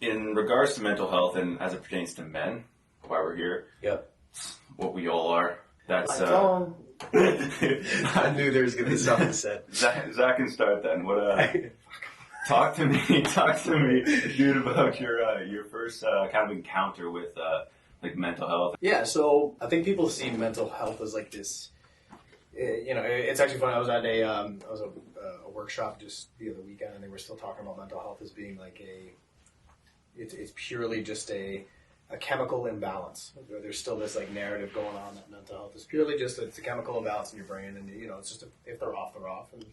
in regards to mental health and as it pertains to men, why we're here, what we all are. That's I knew there was going to be something said. Zach can start then. Talk to me, dude, about your first kind of encounter with like mental health. Yeah, so I think people see mental health as like this. It's actually funny. I was at a workshop just the other weekend, and they were still talking about mental health as being like it's purely just a chemical imbalance. There's still this like narrative going on that mental health is purely just it's a chemical imbalance in your brain, and it's just if they're off, they're off, and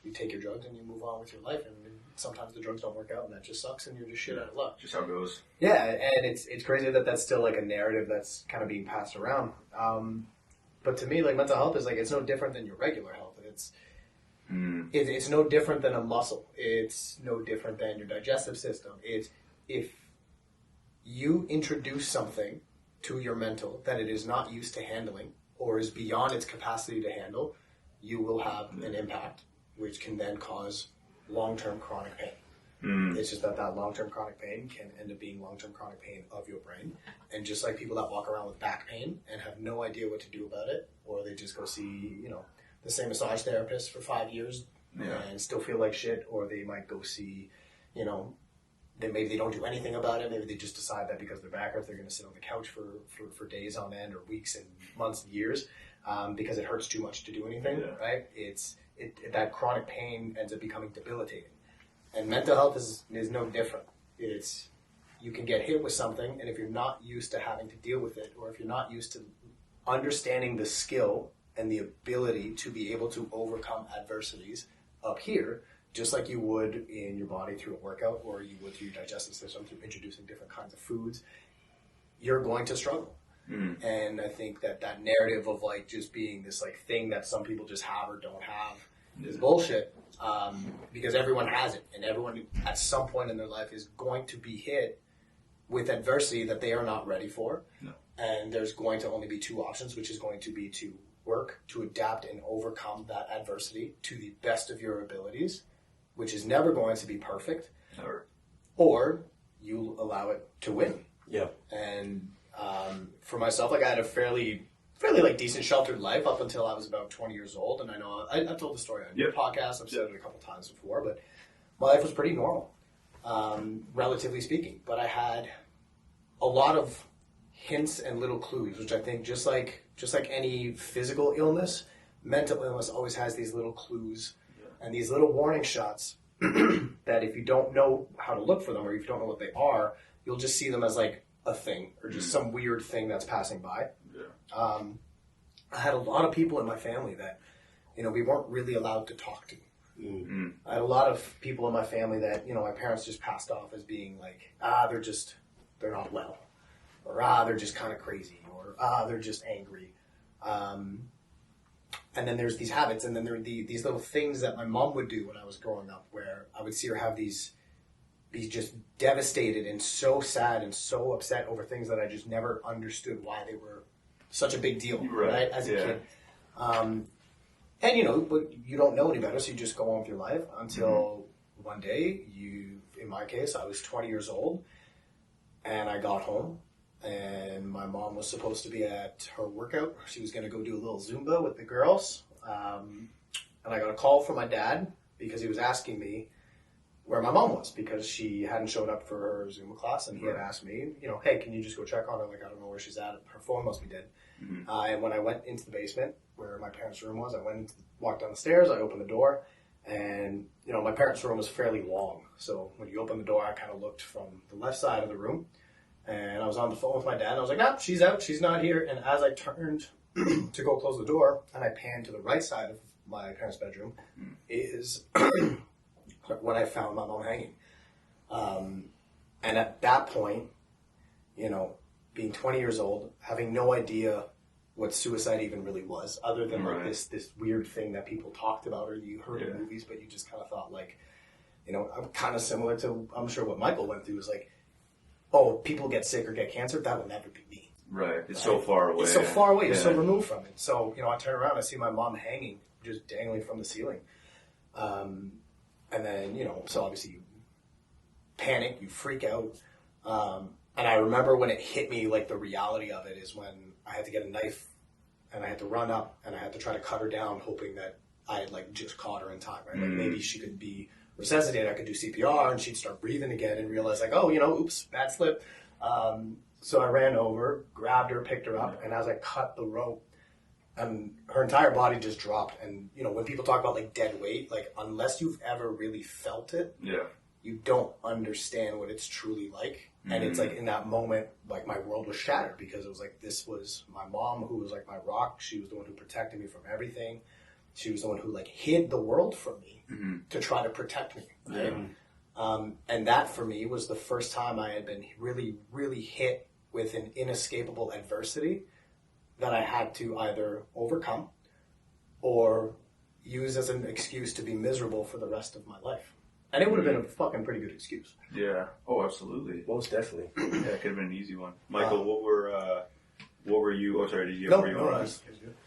you take your drugs and you move on with your life. And sometimes the drugs don't work out, and that just sucks, and you're just shit out of luck. Just how it goes. Yeah, and it's crazy that that's still like a narrative that's kind of being passed around. But to me, like mental health is like it's no different than your regular health. It's no different than a muscle. It's no different than your digestive system. It's if you introduce something to your mental that it is not used to handling or is beyond its capacity to handle, you will have an impact, which can then cause long-term chronic pain. It's just that long-term chronic pain can end up being long-term chronic pain of your brain. And just like people that walk around with back pain and have no idea what to do about it, or they just go see, the same massage therapist for 5 years and still feel like shit, or they might go see, maybe they don't do anything about it. Maybe they just decide that because they're back hurts, they're going to sit on the couch for days on end or weeks and months and years because it hurts too much to do anything, right? That chronic pain ends up becoming debilitating. And mental health is no different. You can get hit with something, and if you're not used to having to deal with it, or if you're not used to understanding the skill and the ability to be able to overcome adversities up here, just like you would in your body through a workout, or you would through your digestive system through introducing different kinds of foods, you're going to struggle. And I think that narrative of like just being this like thing that some people just have or don't have is bullshit. Because everyone has it, and everyone at some point in their life is going to be hit with adversity that they are not ready for. No. And there's going to only be two options, which is going to be to work to adapt and overcome that adversity to the best of your abilities, which is never going to be perfect. Never. Or you allow it to win. Yeah. And for myself, like I had a fairly like decent sheltered life up until I was about 20 years old. And I know I've told the story on your podcast. I've said it a couple times before, but my life was pretty normal, relatively speaking. But I had a lot of hints and little clues, which I think just like any physical illness, mental illness always has these little clues and these little warning shots that if you don't know how to look for them, or if you don't know what they are, you'll just see them as like a thing or just some weird thing that's passing by. I had a lot of people in my family that, we weren't really allowed to talk to. I had a lot of people in my family that, my parents just passed off as being like, they're not well, or they're just kind of crazy, or they're just angry. And then there's these habits, and then there are these little things that my mom would do when I was growing up, where I would see her have these just devastated and so sad and so upset over things that I just never understood why they were such a big deal, right? As a kid. And but you don't know any better, so you just go on with your life until one day in my case, I was 20 years old, and I got home, and my mom was supposed to be at her workout. She was going to go do a little Zumba with the girls. And I got a call from my dad because he was asking me where my mom was, because she hadn't showed up for her Zumba class, and he had asked me, hey, can you just go check on her? Like, I don't know where she's at. Her phone must be dead. And when I went into the basement where my parents' room was, I walked down the stairs, I opened the door, and, my parents' room was fairly long. So when you open the door, I kind of looked from the left side of the room, and I was on the phone with my dad, and I was like, nah, she's out, she's not here. And as I turned to go close the door, and I panned to the right side of my parents' bedroom, is when I found my mom hanging. And at that point, being 20 years old, having no idea what suicide even really was, other than like this weird thing that people talked about or you heard in movies, but you just kind of thought like, I'm kind of similar to, I'm sure what Michael went through is like, oh, people get sick or get cancer, that will never be me. Right. It's so far away. It's so far away. You're so removed from it. So, I turn around, I see my mom hanging, just dangling from the ceiling. And then, so obviously you panic, you freak out. And I remember when it hit me, like the reality of it is when I had to get a knife and I had to run up and I had to try to cut her down, hoping that I had like just caught her in time, right? Like maybe she could be resuscitated, I could do CPR and she'd start breathing again and realize like, oh, oops, bad slip. So I ran over, grabbed her, picked her up, and as I cut the rope, her entire body just dropped. And, when people talk about like dead weight, like unless you've ever really felt it, you don't understand what it's truly like. And it's like in that moment, like my world was shattered because it was like, this was my mom who was like my rock. She was the one who protected me from everything. She was the one who like hid the world from me to try to protect me. Right? And that for me was the first time I had been really, really hit with an inescapable adversity that I had to either overcome or use as an excuse to be miserable for the rest of my life. And it would have been a fucking pretty good excuse. Yeah. Oh, absolutely. Most definitely. Yeah, it could have been an easy one. Michael, what were you? Oh, sorry. Did you? No, were you no, on?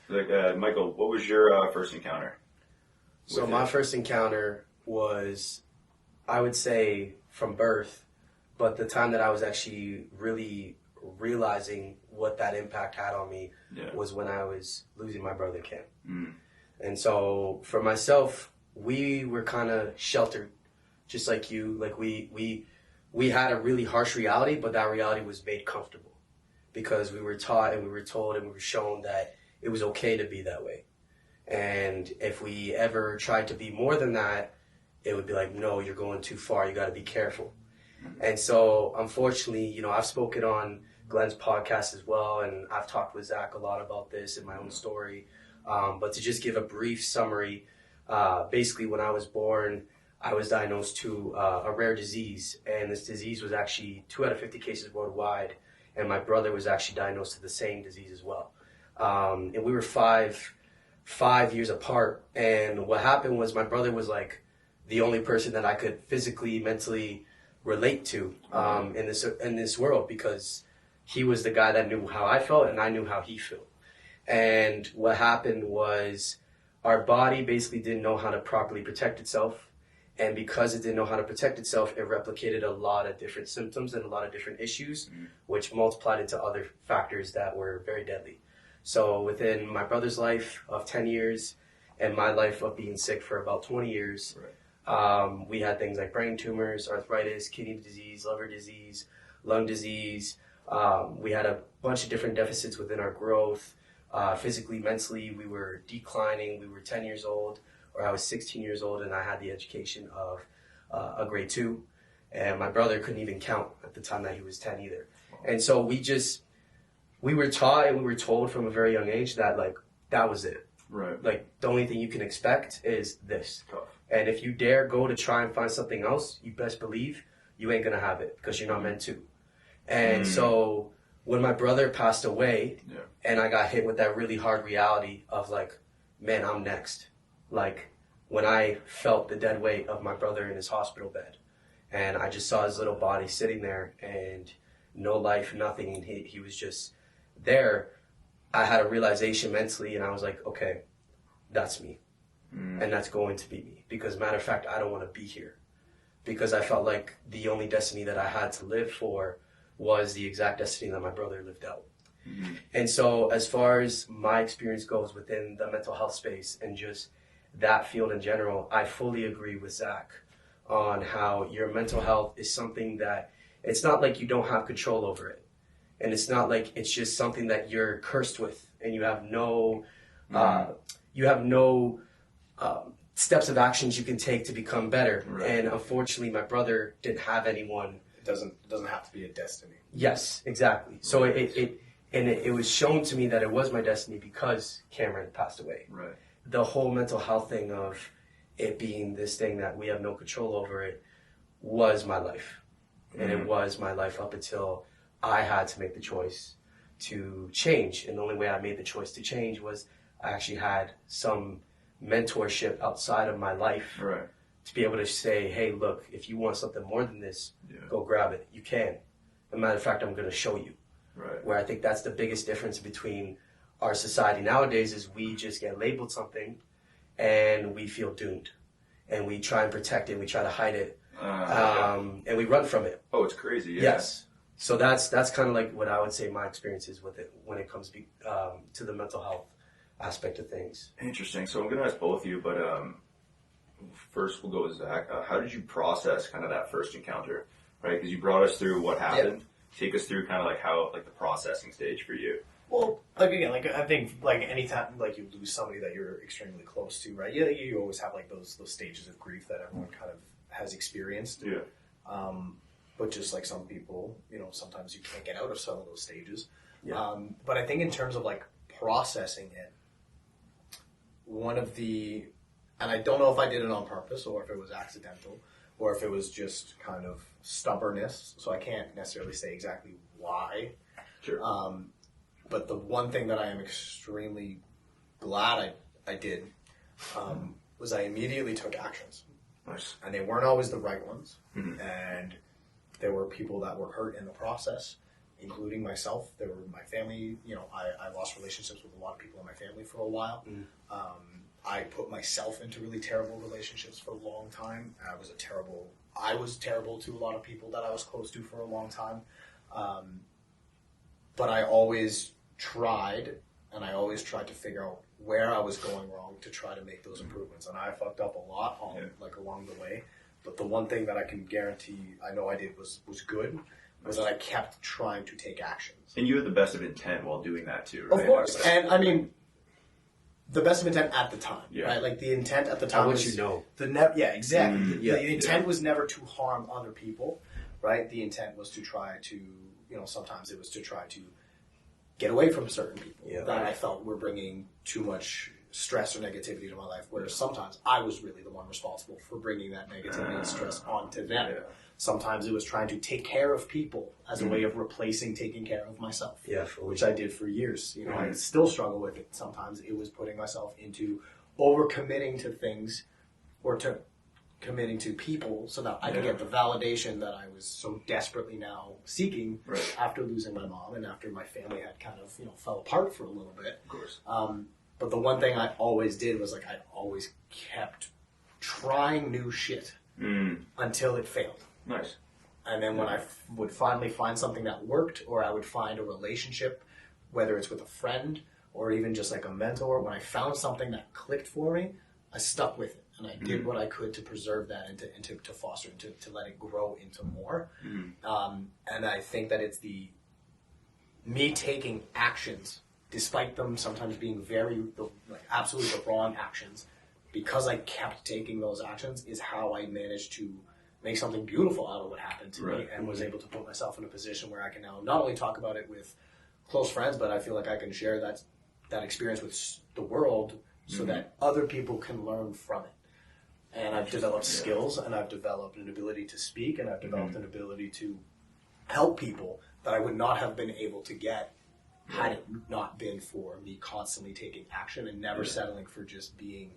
Like, Michael, what was your first encounter? So my first encounter was, I would say, from birth, but the time that I was actually really realizing what that impact had on me was when I was losing my brother Cam. And so for myself, we were kind of sheltered, just like you. Like we had a really harsh reality, but that reality was made comfortable because we were taught and we were told and we were shown that it was okay to be that way. And if we ever tried to be more than that, it would be like, no, you're going too far. You got to be careful. And so, unfortunately, I've spoken on Glenn's podcast as well, and I've talked with Zach a lot about this in my own story. But to just give a brief summary, basically when I was born, I was diagnosed to a rare disease, and this disease was actually 2 out of 50 cases worldwide, and my brother was actually diagnosed to the same disease as well. And we were five years apart, and what happened was my brother was like the only person that I could physically, mentally relate to in this world, because he was the guy that knew how I felt and I knew how he felt. And what happened was our body basically didn't know how to properly protect itself, and because it didn't know how to protect itself, it replicated a lot of different symptoms and a lot of different issues, which multiplied into other factors that were very deadly. So within my brother's life of 10 years and my life of being sick for about 20 years, we had things like brain tumors, arthritis, kidney disease, liver disease, lung disease. We had a bunch of different deficits within our growth. Physically, mentally, we were declining. We were 10 years old, or I was 16 years old, and I had the education of a grade 2. And my brother couldn't even count at the time that he was 10 either. And so we were taught and we were told from a very young age that, like, that was it. Right. Like, the only thing you can expect is this. Tough. And if you dare go to try and find something else, you best believe you ain't going to have it because you're not meant to. And so when my brother passed away and I got hit with that really hard reality of like, man, I'm next. Like when I felt the dead weight of my brother in his hospital bed and I just saw his little body sitting there and no life, nothing. And he was just there. I had a realization mentally and I was like, okay, that's me. And that's going to be me. Because matter of fact, I don't want to be here. Because I felt like the only destiny that I had to live for was the exact destiny that my brother lived out. And so as far as my experience goes within the mental health space and just that field in general, I fully agree with Zach on how your mental health is something that it's not like you don't have control over it. And it's not like it's just something that you're cursed with and you have no steps of actions you can take to become better. And unfortunately, my brother didn't have anyone. It doesn't have to be a destiny. Yes, exactly. So it was shown to me that it was my destiny because Cameron passed away. Right. The whole mental health thing of it being this thing that we have no control over it was my life. And it was my life up until I had to make the choice to change. And the only way I made the choice to change was I actually had some mentorship outside of my life to be able to say, hey, look, if you want something more than this, go grab it. You can. As a matter of fact, I'm going to show you. Where I think that's the biggest difference between our society nowadays is we just get labeled something and we feel doomed. And we try and protect it. We try to hide it. And we run from it. Oh, it's crazy. Yeah. Yes. So that's kind of like what I would say my experience is with it when it comes to the mental health aspect of things. Interesting. So I'm going to ask both of you, but first we'll go with Zach. How did you process kind of that first encounter, right? Because you brought us through what happened. Take us through kind of like how, like the processing stage for you. Well, like again, like I think like anytime like you lose somebody that you're extremely close to, right? Yeah, you always have like those stages of grief that everyone kind of has experienced. Yeah. But just like some people, you know, sometimes you can't get out of some of those stages. Yeah. But I think in terms of like processing it, one of the, and I don't know if I did it on purpose or if it was accidental or if it was just kind of stubbornness. So I can't necessarily say exactly why. Sure. But the one thing that I am extremely glad I did was I immediately took actions. Nice. And they weren't always the right ones. Mm-hmm. And there were people that were hurt in the process, including myself. There were my family. You know, I lost relationships with a lot of people in my family for a while. Mm. I put myself into really terrible relationships for a long time. I was terrible to a lot of people that I was close to for a long time. But I always tried, and I always tried to figure out where I was going wrong to try to make those improvements. And I fucked up a lot like along the way. But the one thing that I can guarantee I know I did was good was that I kept trying to take actions. And you had the best of intent while doing that too, right? Of course. And I mean, the best of intent at the time, Yeah. right? Like the intent at the time How was would you know? yeah, exactly. Yeah. The intent was never to harm other people, right? The intent was to try to, you know, sometimes it was to try to get away from certain people that I felt were bringing too much stress or negativity to my life, whereas sometimes I was really the one responsible for bringing that negativity and stress onto them. Yeah. Sometimes it was trying to take care of people as a way of replacing taking care of myself. Yeah, fully. Which I did for years. You know, I still struggle with it. Sometimes it was putting myself into overcommitting to things or to committing to people so that I could get the validation that I was so desperately now seeking after losing my mom and after my family had kind of, you know, fell apart for a little bit. Of course. But the one thing I always did was like I always kept trying new shit until it failed. Nice. And then when I would finally find something that worked, or I would find a relationship, whether it's with a friend or even just like a mentor, when I found something that clicked for me, I stuck with it. And I did what I could to preserve that and to foster and to let it grow into more. And I think that it's me taking actions, despite them sometimes being absolutely the wrong actions, because I kept taking those actions is how I managed to make something beautiful out of what happened to me and was able to put myself in a position where I can now not only talk about it with close friends, but I feel like I can share that experience with the world so that other people can learn from it. And I've developed skills, and I've developed an ability to speak, and I've developed an ability to help people that I would not have been able to get had it not been for me constantly taking action and never settling for just being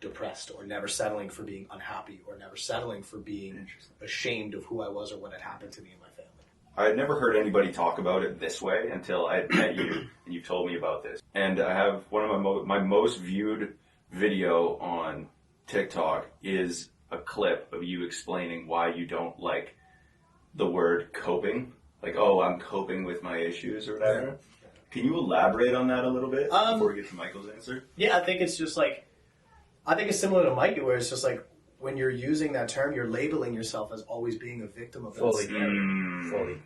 depressed, or never settling for being unhappy, or never settling for being ashamed of who I was or what had happened to me and my family. I had never heard anybody talk about it this way until I had met you and you told me about this. And I have one of my most viewed video on TikTok is a clip of you explaining why you don't like the word coping. Like, oh, I'm coping with my issues or whatever. Can you elaborate on that a little bit before we get to Michael's answer? Yeah, I think it's just like, I think it's similar to Mikey, where it's just like, when you're using that term, you're labeling yourself as always being a victim of that scenario. Fully.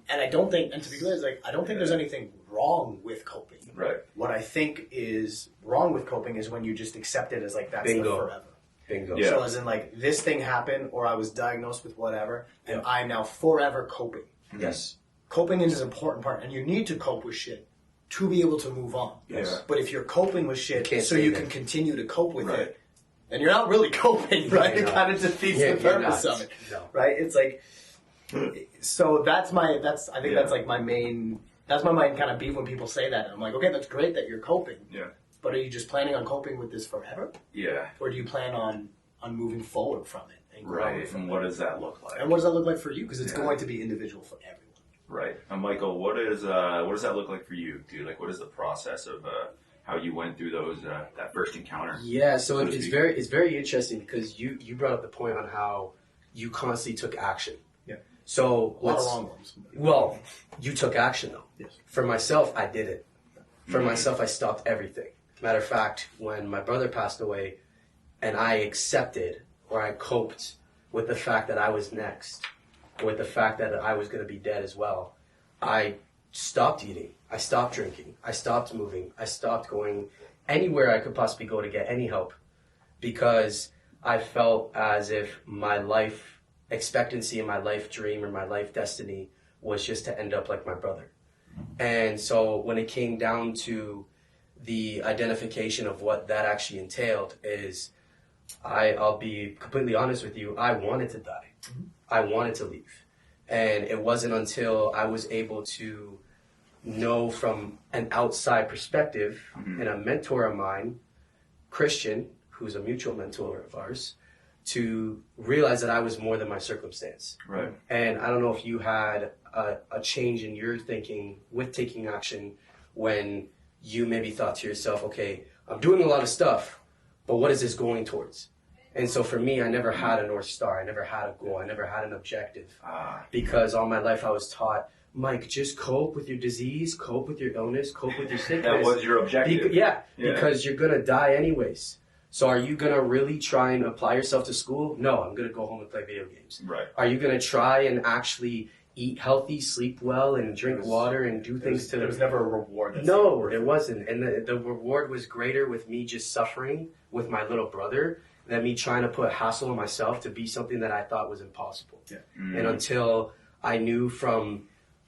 And I don't think, and to be clear, it's like, I don't think there's anything wrong with coping. Right. What I think is wrong with coping is when you just accept it as like, that's the forever. Bingo. Yeah. So as in like, this thing happened, or I was diagnosed with whatever, and I'm now forever coping. Yes. Coping is an important part, and you need to cope with shit to be able to move on. Yes. But if you're coping with shit so you can continue to cope with Right. it, then you're not really coping, right? It kind of defeats the purpose of it, right? It's like, so that's my main kind of beef when people say that. I'm like, okay, that's great that you're coping. Yeah. But are you just planning on coping with this forever? Yeah. Or do you plan on moving forward from it? And growing Right. from And it? what does that look like? And what does that look like for you? Because it's going to be individual for everyone. Right. And Michael, what does that look like for you, dude? Like, what is the process of how you went through those that first encounter? Yeah, so So to it's speak. very interesting because you brought up the point on how you constantly took action. Yeah. So A lot of wrong ones. well, you took action though. Yes. For myself, I did it. For myself, I stopped everything. Matter of fact, when my brother passed away, and I accepted or I coped with the fact that I was next, with the fact that I was going to be dead as well, I stopped eating. I stopped drinking. I stopped moving. I stopped going anywhere I could possibly go to get any help, because I felt as if my life expectancy and my life dream or my life destiny was just to end up like my brother. And so when it came down to the identification of what that actually entailed is, I'll be completely honest with you, I wanted to die. I wanted to leave. And it wasn't until I was able to know from an outside perspective and a mentor of mine, Christian, who's a mutual mentor of ours, to realize that I was more than my circumstance. Right. And I don't know if you had a change in your thinking with taking action when you maybe thought to yourself, okay, I'm doing a lot of stuff, but what is this going towards? And so for me, I never had a North Star. I never had a goal. I never had an objective. Because all my life I was taught, Mike, just cope with your disease, cope with your illness, cope with your sickness. That was your objective. Because you're going to die anyways. So are you going to really try and apply yourself to school? No, I'm going to go home and play video games. Right. Are you going to try and actually eat healthy, sleep well, and drink water and do things to... There was never a reward. No, there wasn't. And the reward was greater with me just suffering with my little brother than me trying to put hassle on myself to be something that I thought was impossible. Yeah. And until I knew from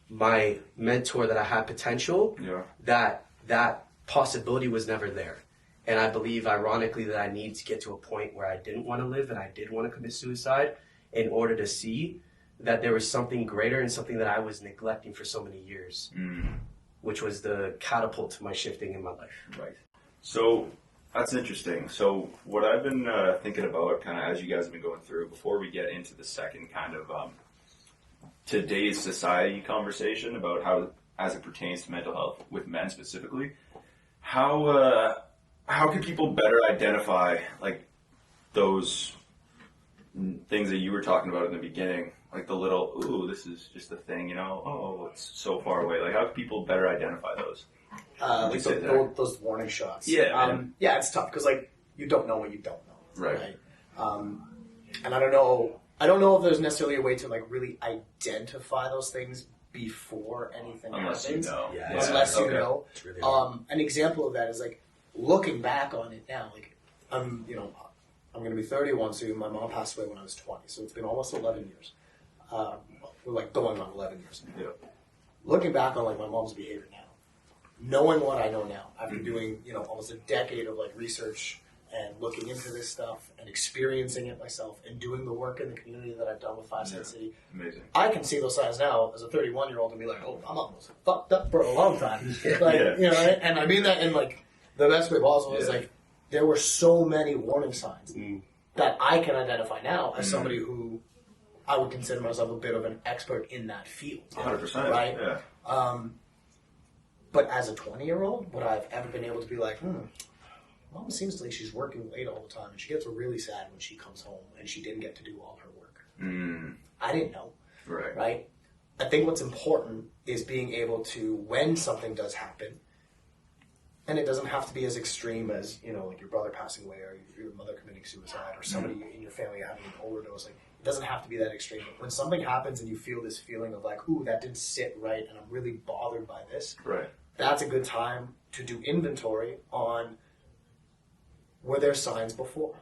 my mentor that I had potential, that possibility was never there. And I believe, ironically, that I needed to get to a point where I didn't want to live and I did want to commit suicide in order to see that there was something greater and something that I was neglecting for so many years, which was the catapult to my shifting in my life. Right. So that's interesting. So what I've been thinking about, kind of as you guys have been going through, before we get into the second kind of today's society conversation about how, as it pertains to mental health with men specifically, how can people better identify like those things that you were talking about in the beginning, like the little, ooh, this is just a thing, you know, oh, it's so far away. Like, how can people better identify those? Like those warning shots. Yeah. Yeah, it's tough because like you don't know what you don't know. Right. And I don't know if there's necessarily a way to like really identify those things before anything Unless happens. you know. Yeah. Unless you know. It's really hard. An example of that is like looking back on it now. Like I'm going to be 31 soon. My mom passed away when I was 20, so it's been almost 11 years. We're like going on 11 years. Yeah. Looking back on like my mom's behavior now, knowing what I know now after doing almost a decade of like research and looking into this stuff and experiencing it myself and doing the work in the community that I've done with 5 Cent City, Amazing. I can see those signs now as a 31-year-old and be like, oh, I'm almost fucked up for a long time. Like, and I mean that in like the best way possible. Is like there were so many warning signs that I can identify now as somebody who I would consider myself a bit of an expert in that field. 100%. Right? Yeah. But as a 20-year-old, would I have ever been able to be like, Mom seems like she's working late all the time, and she gets really sad when she comes home, and she didn't get to do all her work. I didn't know. Right? I think what's important is being able to, when something does happen, and it doesn't have to be as extreme as, like your brother passing away or your mother committing suicide or somebody in your family having an overdose. Like, it doesn't have to be that extreme. But when something happens and you feel this feeling of like, ooh, that didn't sit right and I'm really bothered by this, that's a good time to do inventory on, were there signs before?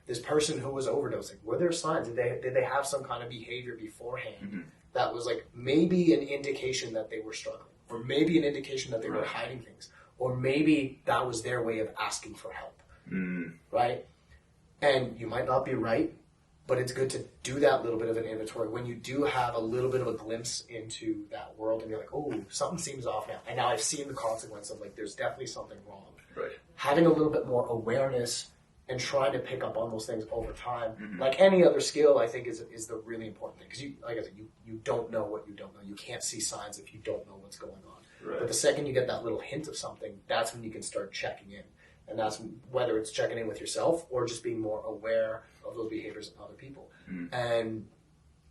This person who was overdosing, were there signs? Did they have some kind of behavior beforehand that was like maybe an indication that they were struggling, or maybe an indication that they were hiding things, or maybe that was their way of asking for help, right? And you might not be right, but it's good to do that little bit of an inventory when you do have a little bit of a glimpse into that world and you're like, oh, something seems off now. And now I've seen the consequence of like, there's definitely something wrong. Right. Having a little bit more awareness and trying to pick up on those things over time, like any other skill, I think is the really important thing. Because like I said, you don't know what you don't know. You can't see signs if you don't know what's going on. Right. But the second you get that little hint of something, that's when you can start checking in. And that's whether it's checking in with yourself or just being more aware of those behaviors in other people. And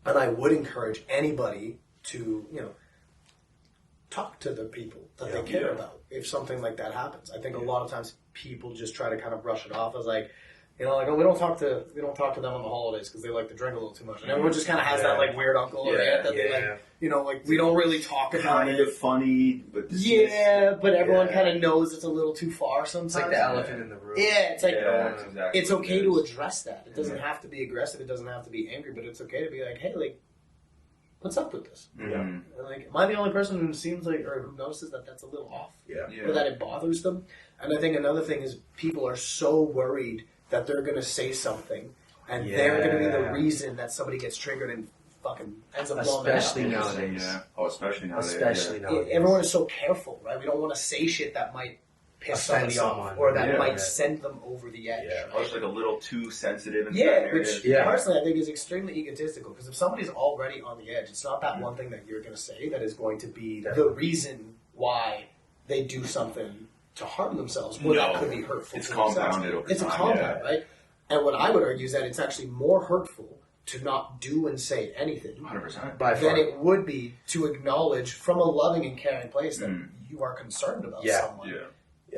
I would encourage anybody to, talk to the people that they care about if something like that happens. I think a lot of times people just try to kind of brush it off as like, oh, we don't talk to them on the holidays because they like to drink a little too much, and everyone just kind of has that like weird uncle or aunt that they like, we don't really talk about Kind it. of funny, but But everyone kind of knows it's a little too far sometimes. It's like the elephant in the room. Yeah, it's like exactly it's what okay it to is. address that. It doesn't have to be aggressive. It doesn't have to be angry, but it's okay to be like, hey, like, what's up with this? Mhm. Like, am I the only person who seems like, or who notices that that's a little off, or that it bothers them? And I think another thing is people are so worried that they're going to say something, and they're going to be the reason that somebody gets triggered and fucking ends up blowing Especially their head. nowadays. Yeah. Oh, especially nowadays. Especially Everyone is so careful, right? We don't want to say shit that might piss Offend somebody off, someone. or that Yeah. might send them over the edge. Yeah. right? Oh, it's like a little too sensitive. In Yeah, certain which areas. personally I think is extremely egotistical, because if somebody's already on the edge, it's not that one thing that you're going to say that is going to be the reason why they do something to harm themselves, or that could be hurtful. It's to themselves. compounded over It's time. a compound, right? And what I would argue is that it's actually more hurtful to not do and say anything 100%. By than far. it would be to acknowledge from a loving and caring place that you are concerned about someone. Yeah.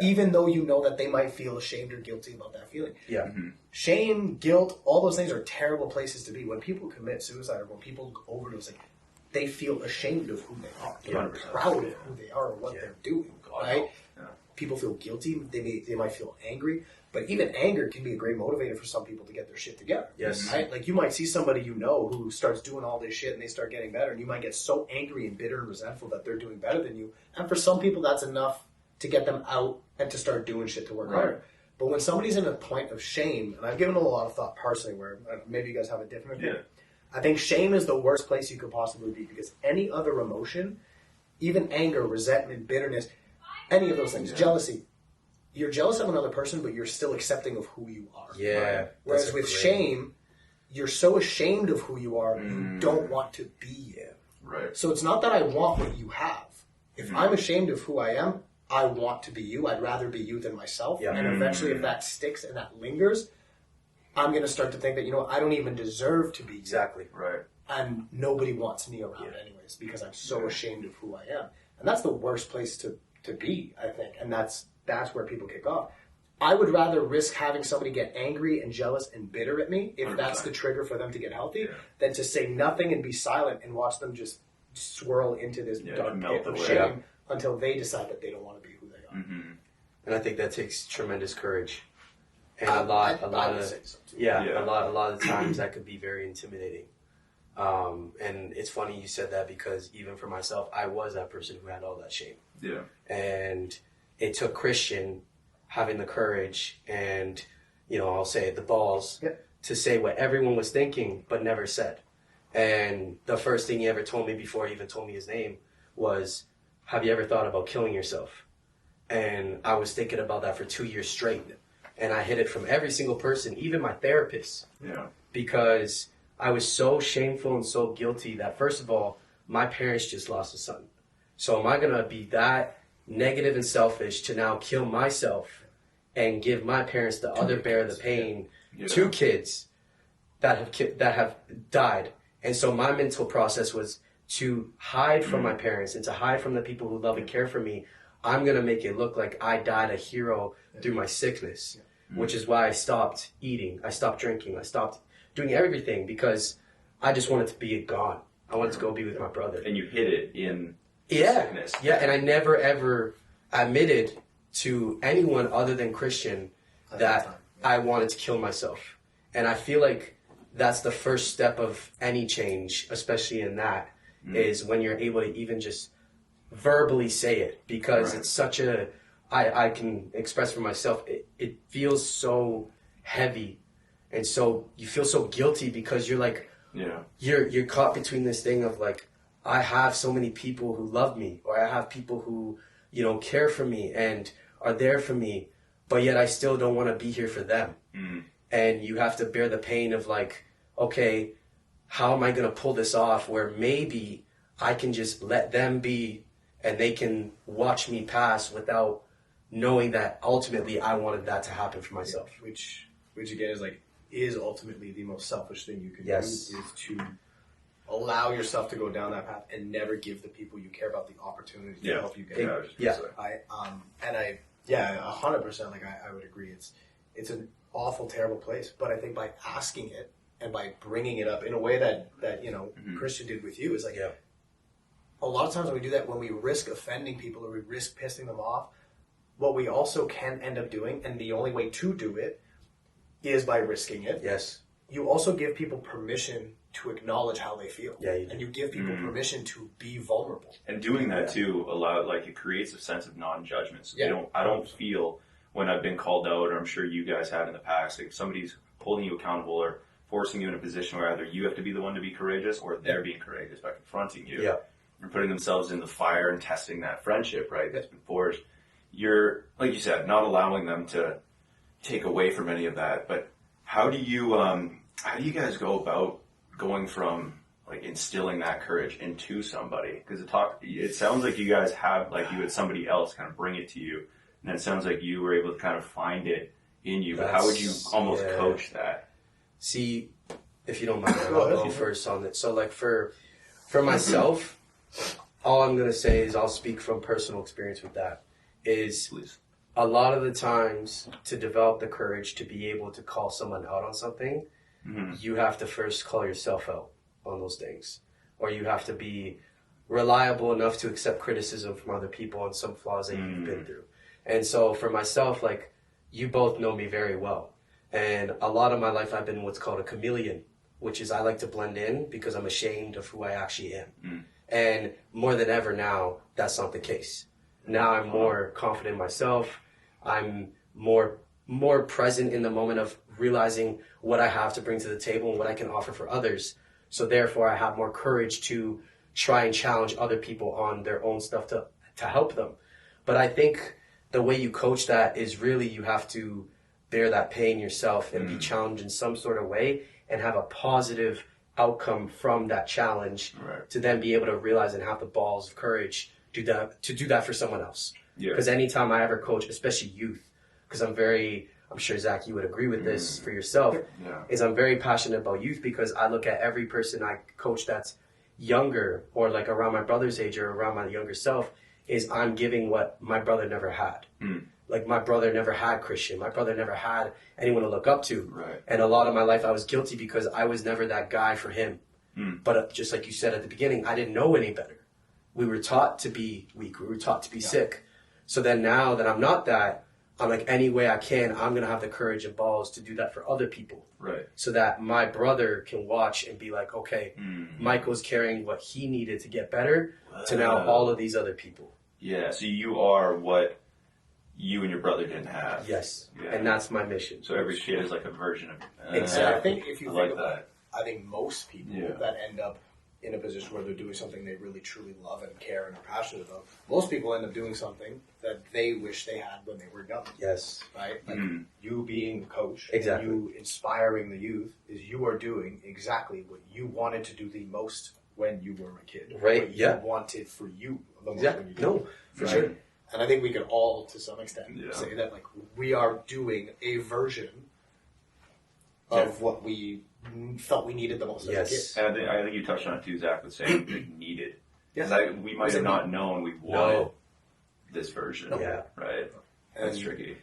Even though you know that they might feel ashamed or guilty about that feeling. Yeah. Shame, guilt, all those things are terrible places to be. When people commit suicide or when people overdose, they feel ashamed of who they are. They're not 100%. proud of who they are or what they're doing. Right? Yeah. People feel guilty. They might feel angry. But even anger can be a great motivator for some people to get their shit together. Yes. Right? Like you might see somebody who starts doing all this shit and they start getting better, and you might get so angry and bitter and resentful that they're doing better than you. And for some people, that's enough to get them out and to start doing shit to work harder. But when somebody's in a point of shame, and I've given it a lot of thought personally, where maybe you guys have a different opinion. I think shame is the worst place you could possibly be, because any other emotion, even anger, resentment, bitterness, any of those things, jealousy, you're jealous of another person, but you're still accepting of who you are. Yeah. Whereas with shame, you're so ashamed of who you are, you don't want to be it. Right. So it's not that I want what you have. If I'm ashamed of who I am, I want to be you. I'd rather be you than myself. Yeah. And eventually, if that sticks and that lingers, I'm going to start to think that, I don't even deserve to be you. Exactly. Right. And nobody wants me around anyways, because I'm so ashamed of who I am. And that's the worst place to be, I think. And that's where people kick off. I would rather risk having somebody get angry and jealous and bitter at me, if that's the trigger for them to get healthy, than to say nothing and be silent and watch them just swirl into this dark melt pit of away. shame until they decide that they don't want to be who they are. And I think that takes tremendous courage. And I a lot would of say so too. a lot of times that could be very intimidating. And it's funny you said that, because even for myself, I was that person who had all that shame. Yeah. And it took Christian having the courage and, I'll say it, the balls to say what everyone was thinking but never said. And the first thing he ever told me before he even told me his name was, have you ever thought about killing yourself? And I was thinking about that for 2 years straight. And I hid it from every single person, even my therapist. Yeah. Because I was so shameful and so guilty that, first of all, my parents just lost a son. So am I going to be that negative and selfish to now kill myself and give my parents the other bear the pain? Yeah. 2 kids that have died. And so my mental process was to hide from my parents and to hide from the people who love and care for me. I'm going to make it look like I died a hero through my sickness, which is why I stopped eating. I stopped drinking. I stopped doing everything, because I just wanted to be gone. I wanted to go be with my brother. And you hid it in Yeah. sickness. Yeah, and I never ever admitted to anyone other than Christian that I wanted to kill myself. And I feel like that's the first step of any change, especially in that, is when you're able to even just verbally say it, because it's such a, I can express for myself, it feels so heavy, and so you feel so guilty, because you're like, you're caught between this thing of like, I have so many people who love me, or I have people who, care for me and are there for me, but yet I still don't want to be here for them. And you have to bear the pain of like, okay, how am I going to pull this off where maybe I can just let them be and they can watch me pass without knowing that ultimately I wanted that to happen for myself. Which again is like, is ultimately the most selfish thing you can Yes. do, is to allow yourself to go down that path and never give the people you care about the opportunity to help you get Yeah, there. I was just gonna I 100%, like I would agree. It's an awful, terrible place. But I think by asking it and by bringing it up in a way that Christian did with you is like, a lot of times when we do that, when we risk offending people or we risk pissing them off, what we also can end up doing, and the only way to do it is by risking it. Yes. You also give people permission to acknowledge how they feel. Yeah, you do. And you give people permission to be vulnerable. And doing that too it creates a sense of non-judgment. So Yeah. I don't feel when I've been called out, or I'm sure you guys have in the past, like if somebody's holding you accountable or forcing you in a position where either you have to be the one to be courageous or they're being courageous by confronting you. Yeah. And putting themselves in the fire and testing that friendship, right, that's been forged. You're, like you said, not allowing them to take away from any of that. But how do you guys go about going from like instilling that courage into somebody? Because it sounds like you guys have, like you had somebody else kind of bring it to you, and then it sounds like you were able to kind of find it in you. But how would you almost coach that? See, if you don't mind, I'll go first on it. So, like for myself, all I'm gonna say is I'll speak from personal experience with that. Is Please. A lot of the times to develop the courage to be able to call someone out on something, you have to first call yourself out on those things, or you have to be reliable enough to accept criticism from other people on some flaws that you've been through. And so for myself, like you both know me very well, and a lot of my life I've been what's called a chameleon, which is I like to blend in because I'm ashamed of who I actually am. And more than ever now, that's not the case. Now I'm more confident in myself. I'm more present in the moment of realizing what I have to bring to the table and what I can offer for others. So therefore, I have more courage to try and challenge other people on their own stuff to help them. But I think the way you coach that is really you have to bear that pain yourself and be challenged in some sort of way and have a positive outcome from that challenge to then be able to realize and have the balls of courage to do that for someone else. Because anytime I ever coach, especially youth, because I'm sure Zach, you would agree with this for yourself, is I'm very passionate about youth because I look at every person I coach that's younger or like around my brother's age or around my younger self, is I'm giving what my brother never had. Like my brother never had Christian. My brother never had anyone to look up to. Right. And a lot of my life I was guilty because I was never that guy for him. But just like you said at the beginning, I didn't know any better. We were taught to be weak. We were taught to be sick. So then now that I'm not that, I'm like, any way I can, I'm going to have the courage and balls to do that for other people. Right. So that my brother can watch and be like, okay, Michael's carrying what he needed to get better to now all of these other people. Yeah, so you are what you and your brother didn't have. Yes. Yeah. And that's my mission. So every kid is like a version of Exactly. And I think if you I think like about that. it, I think most people that end up in a position where they're doing something they really truly love and care and are passionate about, most people end up doing something that they wish they had when they were young. Yes. Right? Like you being the coach, Exactly. and you inspiring the youth, is you are doing exactly what you wanted to do the most when you were a kid. Right, What yeah. you wanted for you the most Exactly. when you No, for Right? sure. And I think we could all, to some extent, Yeah. say that like we are doing a version of what we felt we needed the most Yes. as a kid. And I think you touched on it too, Zach, with saying like, needed. Yeah. Because we might have not known we wanted this version. Yeah. Right. That's And- tricky.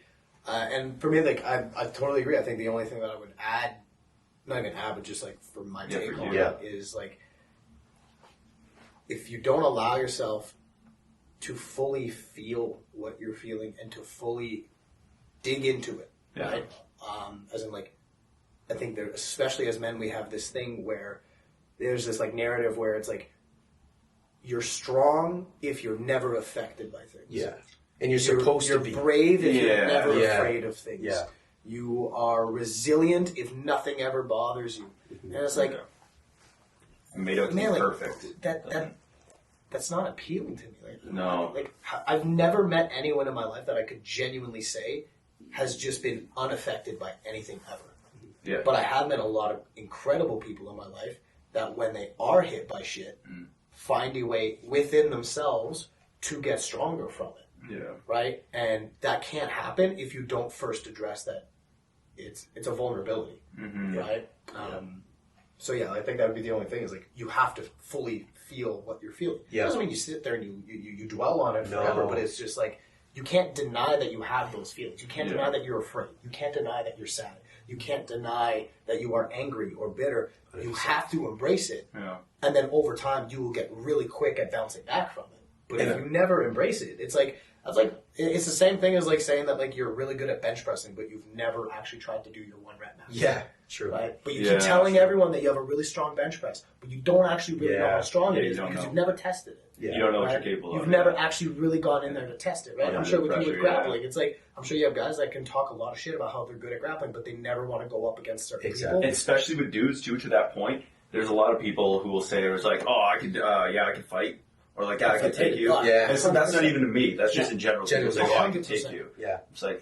And for me, like I totally agree. I think the only thing that I would add, not even add, but just like for my take for on you. it, is like if you don't allow yourself to fully feel what you're feeling and to fully dig into it, right? As in, like, I think that especially as men, we have this thing where there's this like narrative where it's like you're strong if you're never affected by things. Yeah. And you're supposed you're to be. brave if Yeah. you're never Yeah. afraid of things. Yeah. You are resilient if nothing ever bothers you. And it's like, Made out to be man, like, perfect. that's not appealing to me. Like, No. like I've never met anyone in my life that I could genuinely say has just been unaffected by anything ever. Yeah. But I have met a lot of incredible people in my life that when they are hit by shit, find a way within themselves to get stronger from it. Yeah. Right? And that can't happen if you don't first address that it's a vulnerability, Mm-hmm. right? So yeah, I think that would be the only thing is like you have to fully feel what you're feeling. Yeah. Doesn't mean you sit there and you dwell on it forever, No. but it's just like you can't deny that you have those feelings. You can't Yeah. deny that you're afraid. You can't deny that you're sad. You can't deny that you are angry or bitter. You 100%. have to embrace it, Yeah. and then over time you will get really quick at bouncing back from it. But Yeah. if you never embrace it, it's the same thing as like saying that like you're really good at bench pressing, but you've never actually tried to do your 1 rep max. Yeah, true. Right? But you Yeah, keep telling true. everyone that you have a really strong bench press, but you don't actually really know Yeah. how strong Yeah, it you is don't because know. you've never tested it. Yeah. You don't know what Right? you're capable You've of. never yeah. actually really gone in there to test it, right? Under I'm sure the with you with pressure, grappling, yeah. it's like I'm sure you have guys that can talk a lot of shit about how they're good at grappling, but they never want to go up against certain Exactly. people. Especially with dudes too. To that point, there's a lot of people who will say it's like, oh, I could fight, or like, yeah, I could take you. Yeah. And so that's not even to me. That's just in general. People Generally, say, oh, I can 100%. take you. Yeah, It's like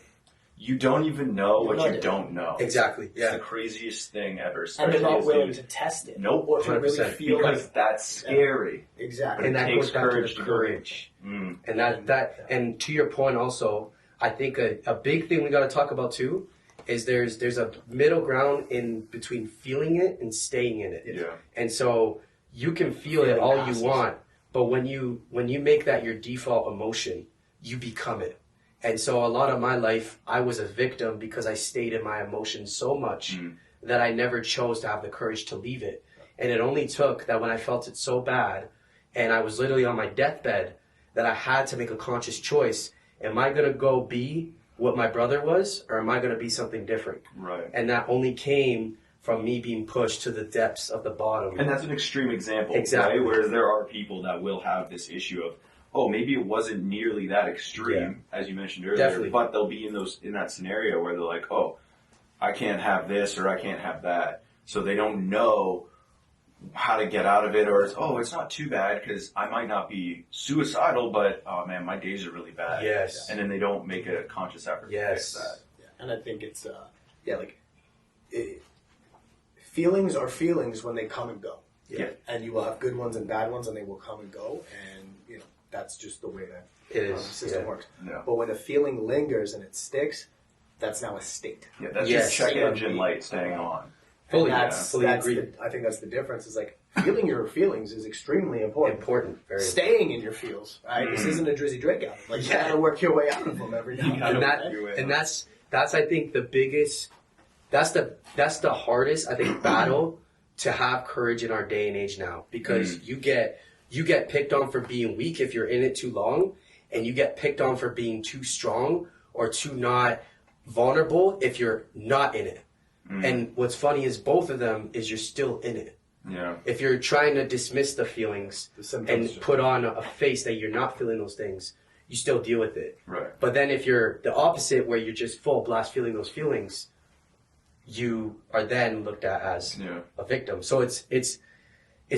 you don't even know You what have no you idea. don't know. exactly. It's the Yeah, craziest thing ever. And Especially they're not as willing dudes. to test it. Nope. Or to really 100%. feel Because like that's scary. exactly. and that takes goes back to courage the to go. courage. Mm. And and to your point also, I think a big thing we got to talk about too is there's a middle ground in between feeling it and staying in it. Yeah. And so you can feel it Feeling all passes. you want, but when you make that your default emotion, you become it. And so a lot of my life, I was a victim because I stayed in my emotions so much that I never chose to have the courage to leave it. And it only took that when I felt it so bad, and I was literally on my deathbed, that I had to make a conscious choice. Am I going to go be what my brother was, or am I going to be something different? Right. And that only came from me being pushed to the depths of the bottom. And that's an extreme example, Exactly. right? Whereas there are people that will have this issue of, oh, maybe it wasn't nearly that extreme, as you mentioned earlier, Definitely. but they'll be in that scenario where they're like, oh, I can't have this or I can't have that. So they don't know how to get out of it, or it's not too bad because I might not be suicidal, but oh man, my days are really bad. Yes. And then they don't make a conscious effort Yes. to fix that. Yeah. And I think it's feelings are feelings when they come and go. Yeah. And you will have good ones and bad ones, and they will come and go, and that's just the way that It the is. system Yeah. works. Yeah. But when a feeling lingers and it sticks, that's now a state. Yeah, that's Yes. just check Yeah. engine light staying on. Fully, And that's, fully that's agree. I think that's the difference. Is like feeling your feelings is extremely important. Important. Very Staying in your feels, right? This isn't a Drizzy Drake album. Like you gotta work your way out of them every now and gotta then. and work your way and out. that's I think the biggest that's the hardest I think battle to have courage in our day and age now, because you get picked on for being weak if you're in it too long, and you get picked on for being too strong or too not vulnerable if you're not in it. And what's funny is both of them is you're still in it. Yeah. If you're trying to dismiss the feelings The symptoms. and put on a face that you're not feeling those things, you still deal with it. Right. But then if you're the opposite, where you're just full blast feeling those feelings, you are then looked at as Yeah. a victim. So it's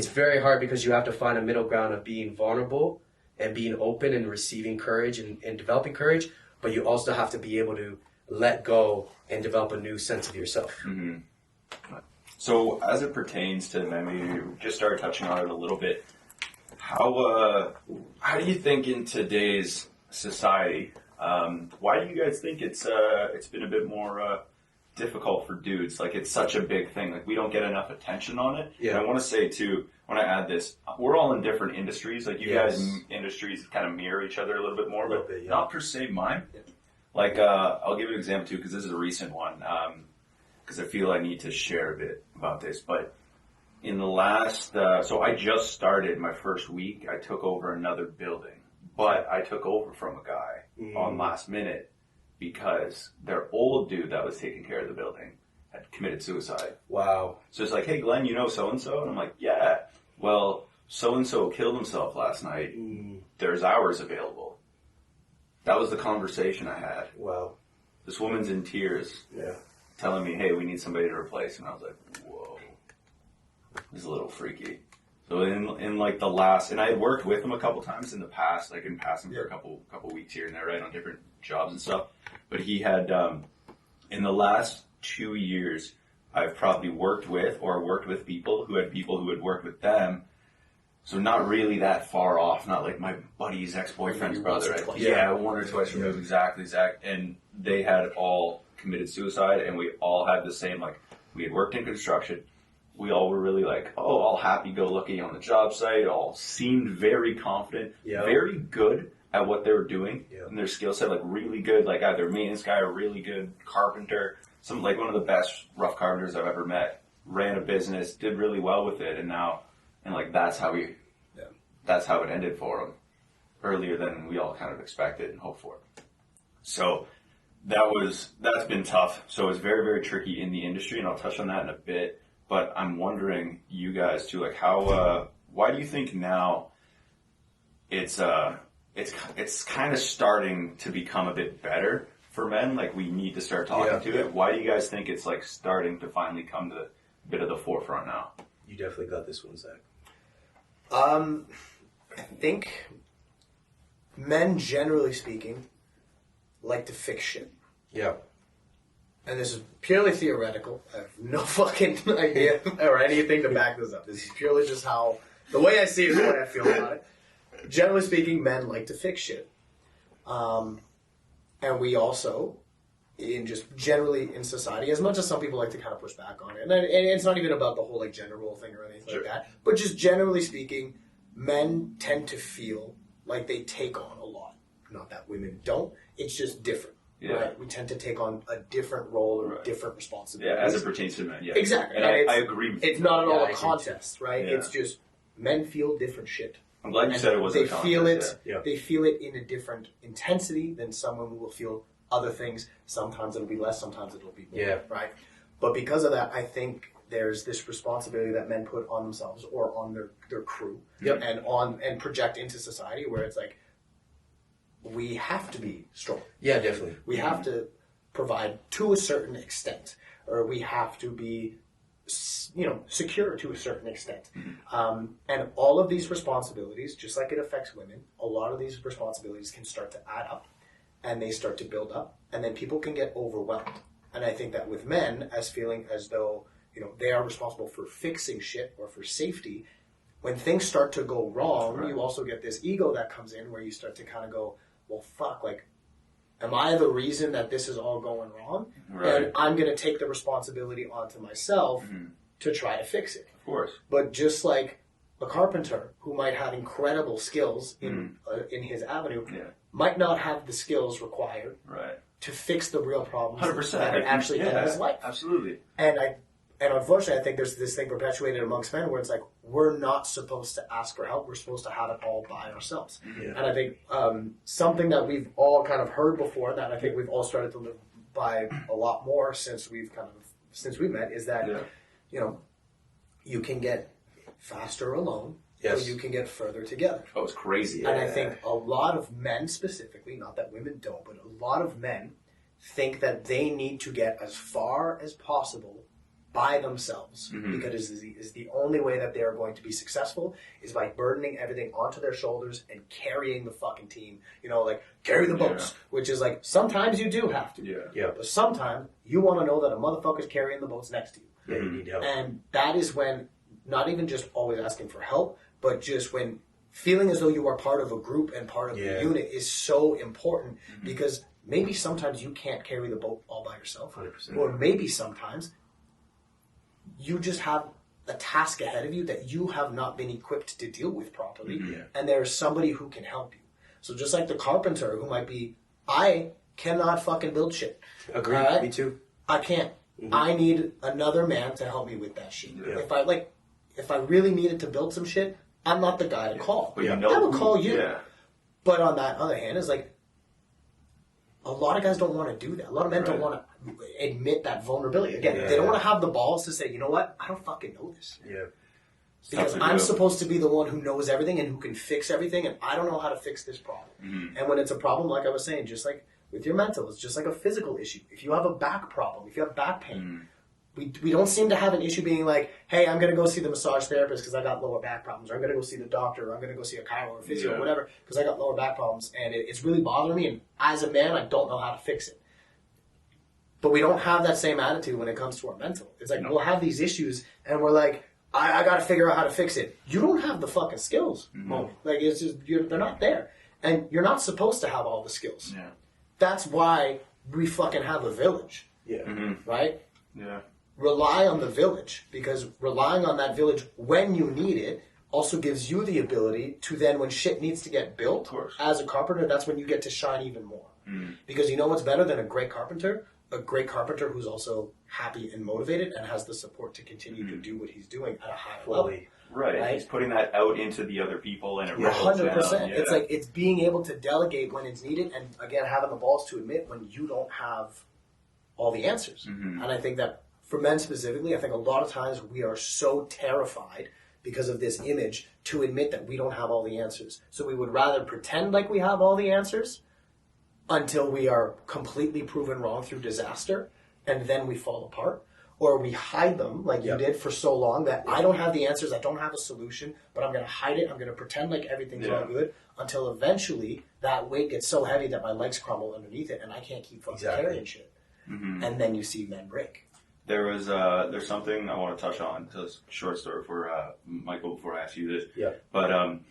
very hard because you have to find a middle ground of being vulnerable and being open and receiving courage and developing courage, but you also have to be able to let go and develop a new sense of yourself. So, as it pertains to memory, you just started touching on it a little bit. How do you think in today's society? Why do you guys think it's been a bit more difficult for dudes? Like it's such a big thing. Like we don't get enough attention on it. Yeah. And I want to say too, when I add this, we're all in different industries. Like you Yes. guys, industries kind of mirror each other a little bit more, A little but bit, yeah. not per se mine. Yeah. Like I'll give you an example too, because this is a recent one. Because I feel I need to share a bit about this. But in the last, so I just started my first week. I took over another building, but I took over from a guy on last minute because their old dude that was taking care of the building had committed suicide. Wow. So it's like, hey, Glenn, you know so-and-so? And I'm like, yeah. Well, so-and-so killed himself last night. There's hours available. That was the conversation I had. Wow. This woman's in tears, Yeah. telling me, hey, we need somebody to replace. And I was like, whoa, this is a little freaky. So in like the last, and I had worked with him a couple times in the past, like in passing for a couple weeks here and there, right, on different jobs and stuff. But he had, in the last 2 years, I've probably worked with people who had worked with them. So not really that far off, not like my buddy's ex-boyfriend's Maybe brother. once or twice. Yeah, one or twice removed, exactly. And they had all committed suicide, and we all had the same, like, we had worked in construction. We all were really like, all happy-go-lucky on the job site, all seemed very confident, very good at what they were doing, and their skill set, like, really good, like, either maintenance guy or really good carpenter, like, one of the best rough carpenters I've ever met, ran a business, did really well with it, and like, that's how it ended for him, earlier than we all kind of expected and hoped for. So that's been tough. So it's very, very tricky in the industry, and I'll touch on that in a bit. But I'm wondering, you guys too, like why do you think now it's kind of starting to become a bit better for men? Like, we need to start talking to it. Why do you guys think it's like starting to finally come to a bit of the forefront now? You definitely got this one, Zach. I think men, generally speaking, like to fix shit. Yeah. And this is purely theoretical. I have no fucking idea or anything to back this up. This is purely just the way I see it is the way I feel about it. Generally speaking, men like to fix shit. And we also, generally in society, as much as some people like to kind of push back on it, and it's not even about the whole like gender role thing or anything like that, but just generally speaking, men tend to feel like they take on a lot. Not that women don't, it's just different. Yeah. Right? We tend to take on a different role or different responsibilities. Yeah, as it pertains to men. Yeah. Exactly. And I agree with you. It's not at all a contest, right? Yeah. It's just men feel different shit. I'm glad you said it wasn't a contest. They feel it in a different intensity than someone who will feel other things. Sometimes it'll be less, sometimes it'll be more. Yeah. Right? But because of that, I think there's this responsibility that men put on themselves or on their crew and project into society where it's like, we have to be strong. Yeah, definitely. We have to provide to a certain extent, or we have to be, secure to a certain extent. And all of these responsibilities, just like it affects women, a lot of these responsibilities can start to add up, and they start to build up, and then people can get overwhelmed. And I think that with men, as feeling as though they are responsible for fixing shit or for safety, when things start to go wrong, you also get this ego that comes in where you start to kind of go, well, fuck, like, am I the reason that this is all going wrong? Right. And I'm going to take the responsibility onto myself to try to fix it. Of course. But just like a carpenter who might have incredible skills in his avenue, might not have the skills required to fix the real problems 100%. that are actually in his life. Absolutely. And unfortunately, I think there's this thing perpetuated amongst men where it's like, we're not supposed to ask for help. We're supposed to have it all by ourselves. Yeah. And I think something that we've all kind of heard before, that I think we've all started to live by a lot more since we met, is that, you can get faster alone, or you can get further together. Oh, it's crazy. And I think a lot of men specifically, not that women don't, but a lot of men think that they need to get as far as possible by themselves, because is the only way that they're going to be successful is by burdening everything onto their shoulders and carrying the fucking team. Like, carry the boats, which is like, sometimes you do have to. Yeah. But sometimes you want to know that a motherfucker's carrying the boats next to you. Yeah, you need help. And that is when, not even just always asking for help, but just when feeling as though you are part of a group and part of the unit is so important, because maybe sometimes you can't carry the boat all by yourself. 100%. Or maybe sometimes you just have a task ahead of you that you have not been equipped to deal with properly, and there's somebody who can help you. So just like the carpenter who might be, I cannot fucking build shit. Agreed. Me too. I can't. I need another man to help me with that shit. Yeah. If I really needed to build some shit, I'm not the guy to call. But I would call you. Yeah. But on that other hand, it's like, a lot of guys don't want to do that. A lot of men don't want to admit that vulnerability. Again, they don't want to have the balls to say, you know what, I don't fucking know this. Yeah. Because I'm supposed to be the one who knows everything and who can fix everything, and I don't know how to fix this problem. And when it's a problem, like I was saying, just like with your mental, it's just like a physical issue. If you have a back problem, if you have back pain, we don't seem to have an issue being like, hey, I'm going to go see the massage therapist because I got lower back problems, or I'm going to go see the doctor, or I'm going to go see a chiro or physio or whatever because I got lower back problems, and it's really bothering me, and as a man, I don't know how to fix it. But we don't have that same attitude when it comes to our mental. It's like, we'll have these issues, and we're like, I got to figure out how to fix it. You don't have the fucking skills. Like, it's just, they're not there. And you're not supposed to have all the skills. Yeah. That's why we fucking have a village. Yeah. right? Yeah. Rely on the village, because relying on that village when you need it also gives you the ability to then, when shit needs to get built, Of course. as a carpenter, that's when you get to shine even more. Because you know what's better than a great carpenter? A great carpenter who's also happy and motivated and has the support to continue to do what he's doing at a higher level. Fully. Right. He's putting that out into the other people, and it rolls down. 100%. Yeah. It's like, it's being able to delegate when it's needed, and again, having the balls to admit when you don't have all the answers. And I think that for men specifically, I think a lot of times we are so terrified because of this image to admit that we don't have all the answers. So we would rather pretend like we have all the answers until we are completely proven wrong through disaster, and then we fall apart. Or we hide them like you did for so long that I don't have the answers, I don't have a solution, but I'm going to hide it, I'm going to pretend like everything's all good until eventually that weight gets so heavy that my legs crumble underneath it and I can't keep fucking carrying shit. And then you see men break. There's something I want to touch on. Just a short story for Michael before I ask you this. Yeah. But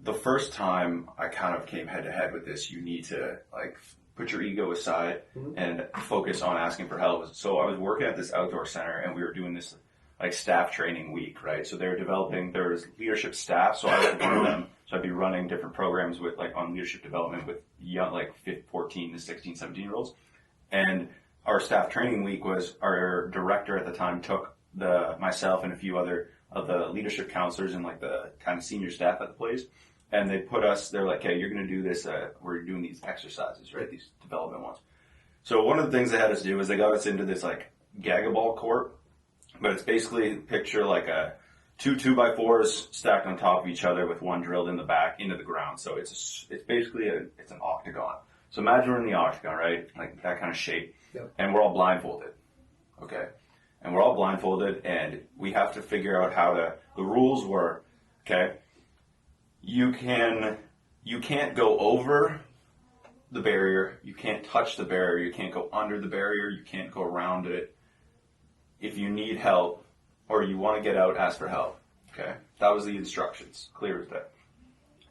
the first time I kind of came head to head with this, you need to like put your ego aside and focus on asking for help. So I was working at this outdoor center, and we were doing this like staff training week, right? So they were developing, there was leadership staff, so I was one of them. So I'd be running different programs with like on leadership development with young, like 14 to 16, 17-year-olds. And our staff training week was, our director at the time took myself and a few other of the leadership counselors and like the kind of senior staff at the place. And they put us, they're like, hey, you're going to do this, we're doing these exercises, right? These development ones. So one of the things they had us do is they got us into this like Gagaball court, but it's basically picture like a two 2x4s stacked on top of each other with one drilled in the back into the ground. So it's basically it's an octagon. So imagine we're in the octagon, right? Like that kind of shape. Yep. And we're all blindfolded. Okay. And we're all blindfolded, and we have to figure out the rules were, okay, you can't go over the barrier, you can't touch the barrier, you can't go under the barrier, you can't go around it. If you need help or you want to get out, ask for help. Okay? That was the instructions. Clear as day.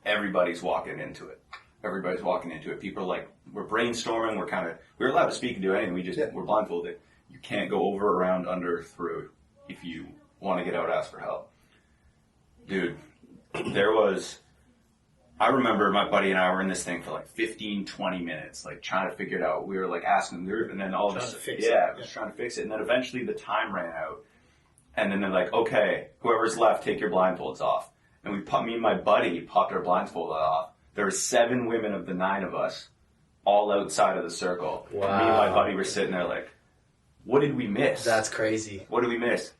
Everybody's walking into it. People are like, we're brainstorming, we're allowed to speak and do anything, we're blindfolded. You can't go over, around, under, through. If you want to get out, ask for help. Dude, I remember my buddy and I were in this thing for like 15, 20 minutes, like trying to figure it out. We were like asking, and then all of a sudden, trying to fix it. And then eventually the time ran out. And then they're like, okay, whoever's left, take your blindfolds off. And me and my buddy popped our blindfold off. There were 7 women of the 9 of us all outside of the circle. Wow. And me and my buddy were sitting there like, what did we miss? That's crazy. What did we miss?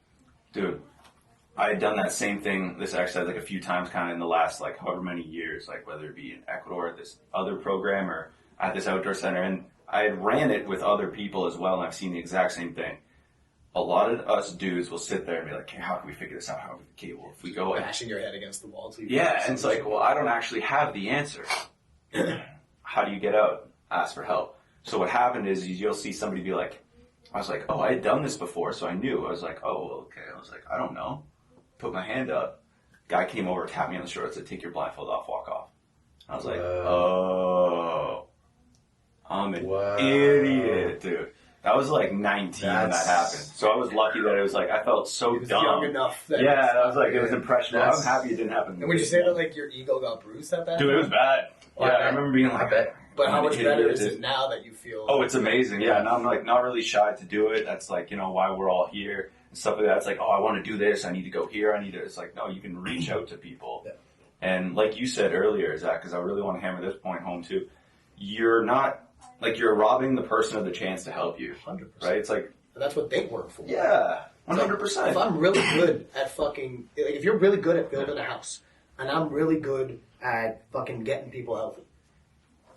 Dude, I had done that same thing, this exercise, like a few times kind of in the last, like, however many years, like whether it be in Ecuador at this other program or at this outdoor center. And I had ran it with other people as well, and I've seen the exact same thing. A lot of us dudes will sit there and be like, hey, how can we figure this out? How can we cable? If we go bashing your head against the wall. And it's like, well, I don't actually have the answer. How do you get out? Ask for help. So what happened is you'll see somebody be like, I was like, oh, I had done this before, so I knew. I was like, oh, well, okay. I was like, I don't know. Put my hand up. Guy came over, tapped me on the shoulder, said, take your blindfold off, walk off. I was like, oh, I'm an idiot, dude. That was like 19 when that happened. So I was lucky that it was like, I felt so dumb. Young enough. I was like, it was impressionable. I'm happy it didn't happen. And would you say that like your ego got bruised at that? Dude, it was bad. Yeah, I remember being like, But how much better is it now that you feel? Oh, it's amazing. Yeah, now I'm like not really shy to do it. That's like, why we're all here and stuff like that. It's like, oh, I want to do this. I need to go here. It's like, no, you can reach out to people. Yeah. And like you said earlier, Zach, because I really want to hammer this point home too. You're not, like, you're robbing the person of the chance to help you. 100%. Right? It's like, and that's what they work for. Yeah, 100%. Like, if I'm really good at fucking, like, if you're really good at building a house, and I'm really good at fucking getting people healthy,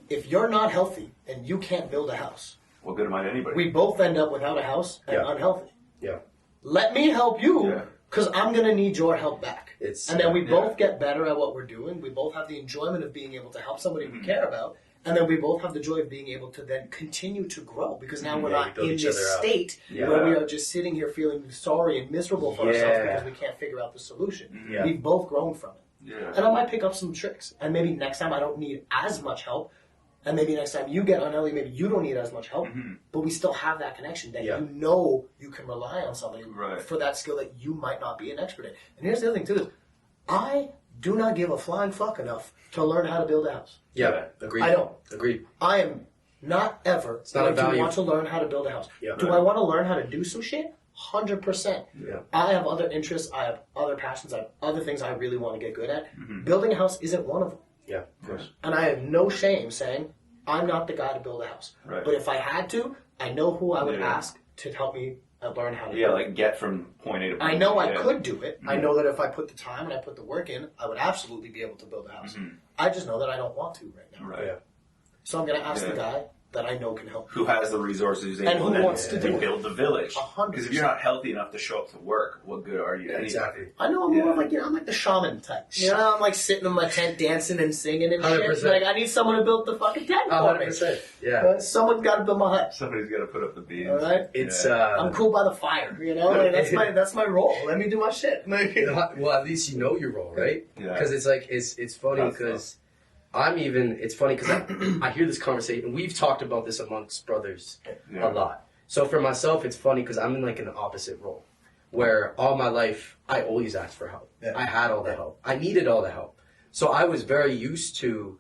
if you're not healthy and you can't build a house, what good am I to anybody? We both end up without a house and unhealthy. Yeah. Let me help you, because I'm going to need your help back. And then we both get better at what we're doing. We both have the enjoyment of being able to help somebody we care about. And then we both have the joy of being able to then continue to grow, because now we're not in this state where we are just sitting here feeling sorry and miserable for ourselves because we can't figure out the solution. We've both grown from it. And I might pick up some tricks. And maybe next time I don't need as much help, And maybe next time you get on Ellie, maybe you don't need as much help, but we still have that connection that you know you can rely on somebody for that skill that you might not be an expert in. And here's the other thing too: is I do not give a flying fuck enough to learn how to build a house. Yeah, agreed. I don't. Agreed. I am not ever going to want to learn how to build a house. Yeah. Do I want to learn how to do some shit? 100%. Yeah. I have other interests. I have other passions. I have other things I really want to get good at. Building a house isn't one of them. Yeah, of course. And I have no shame saying I'm not the guy to build a house. Right. But if I had to, I know who I would ask to help me learn how to do it. like get from point A to point I know B. I could do it. I know that if I put the time and I put the work in, I would absolutely be able to build a house. I just know that I don't want to right now. Right. Yeah. So I'm going to ask the guy that I know can help. Who has the resources, who's And able who to wants to do it. build the village. 100%. Because if you're not healthy enough to show up to work, what good are you? Yeah, exactly. I know I'm more of like, I'm like the shaman type. I'm like sitting in my tent dancing and singing and 100%. shit. Like, I need someone to build the fucking tent for me. 100%. Yeah. Someone's got to build my hut. Somebody's got to put up the beams. All right? It's I'm cool by the fire, Like, that's my role. Let me do my shit. well, at least you know your role, right? Yeah. Because it's like it's funny because it's funny because I hear this conversation. We've talked about this amongst brothers a lot. So for myself, it's funny because I'm in like an opposite role, where all my life I always asked for help. Yeah. I had all the help. I needed all the help. So I was very used to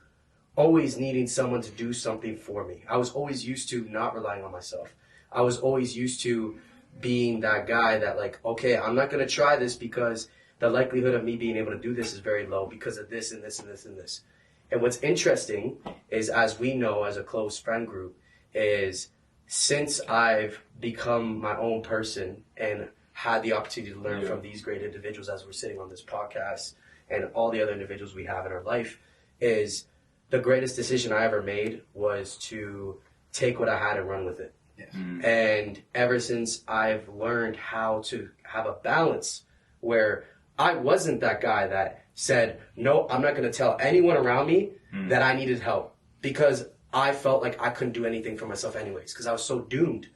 always needing someone to do something for me. I was always used to not relying on myself. I was always used to being that guy that like, okay, I'm not going to try this because the likelihood of me being able to do this is very low because of this and this and this and this. And what's interesting is, as we know as a close friend group, is since I've become my own person and had the opportunity to learn from these great individuals as we're sitting on this podcast and all the other individuals we have in our life, is the greatest decision I ever made was to take what I had and run with it. And ever since I've learned how to have a balance where I wasn't that guy that said, no, I'm not going to tell anyone around me that I needed help because I felt like I couldn't do anything for myself anyways because I was so doomed.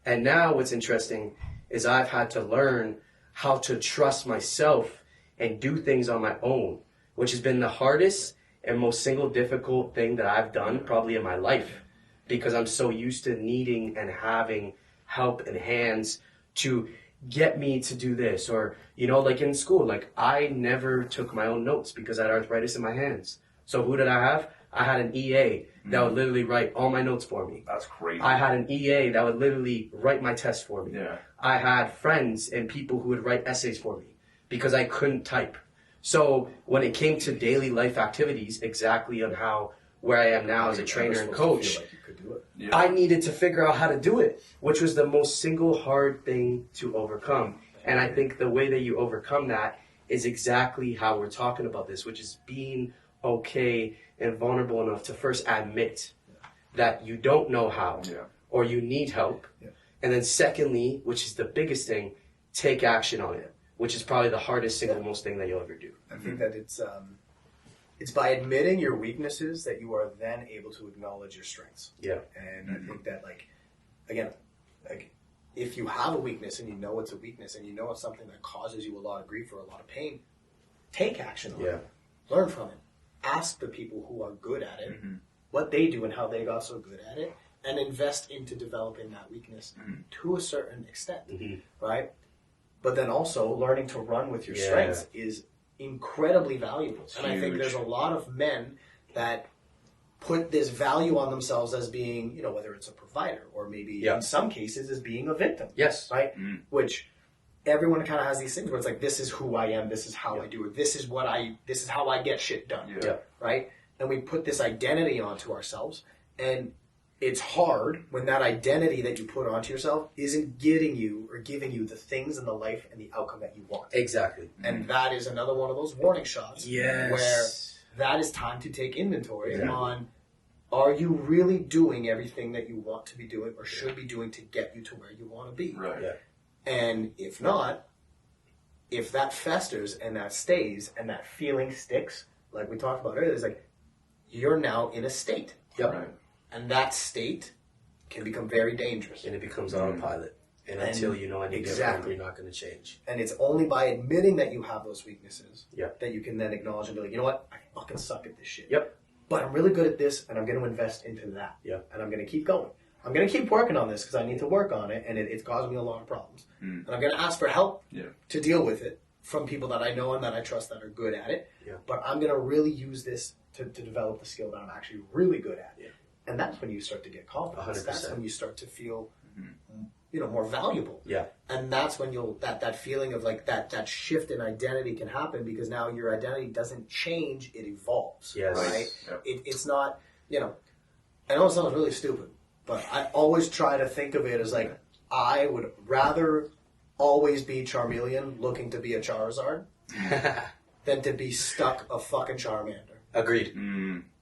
And now what's interesting is I've had to learn how to trust myself and do things on my own, which has been the hardest and most single difficult thing that I've done probably in my life because I'm so used to needing and having help and hands to get me to do this. Or, like in school, like I never took my own notes because I had arthritis in my hands. So who did I have? I had an EA that would literally write all my notes for me. That's crazy. I had an EA that would literally write my test for me. Yeah. I had friends and people who would write essays for me because I couldn't type. So when it came to daily life activities, exactly on where I am now as a trainer and coach, I needed to figure out how to do it, which was the most single hard thing to overcome. And I think the way that you overcome that is exactly how we're talking about this, which is being okay and vulnerable enough to first admit that you don't know how or you need help. And then secondly, which is the biggest thing, take action on it, which is probably the hardest single most thing that you'll ever do. I think that it's by admitting your weaknesses that you are then able to acknowledge your strengths. Yeah. And I think that, again, if you have a weakness and you know it's a weakness and you know it's something that causes you a lot of grief or a lot of pain, take action on it. Learn from it. Ask the people who are good at it what they do and how they got so good at it, and invest into developing that weakness to a certain extent, right? But then also learning to run with your strengths is incredibly valuable. And I think there's a lot of men that put this value on themselves as being, whether it's a provider or maybe in some cases as being a victim. Yes. Right? Which everyone kind of has these things where it's like, this is who I am, this is how I do it, this is how I get shit done. Right? And we put this identity onto ourselves, and it's hard when that identity that you put onto yourself isn't getting you or giving you the things in the life and the outcome that you want. Exactly. And that is another one of those warning shots where that is time to take inventory on, are you really doing everything that you want to be doing or should be doing to get you to where you want to be? Right. Yeah. And if not, if that festers and that stays and that feeling sticks, like we talked about earlier, it's like you're now in a state. Yep. Right. And that state can become very dangerous. And it becomes autopilot. And until you know any different, you're not going to change. And it's only by admitting that you have those weaknesses Yep. that you can then acknowledge and be like, you know what? I fucking suck at this shit. Yep. but I'm really good at this, and I'm going to invest into that. Yeah. And I'm going to keep going. I'm going to keep working on this because I need to work on it, and it's causing me a lot of problems. And I'm going to ask for help to deal with it from people that I know and that I trust that are good at it. Yeah. But I'm going to really use this to develop the skill that I'm actually really good at. Yeah. And that's when you start to get confidence. 100%. That's when you start to feel, more valuable. Yeah. And that's when that feeling of like that shift in identity can happen, because now your identity doesn't change, it evolves. Yes. Right? Yep. It's not, I know it sounds really stupid, but I always try to think of it as like, I would rather always be Charmeleon looking to be a Charizard than to be stuck a fucking Charmander. Agreed.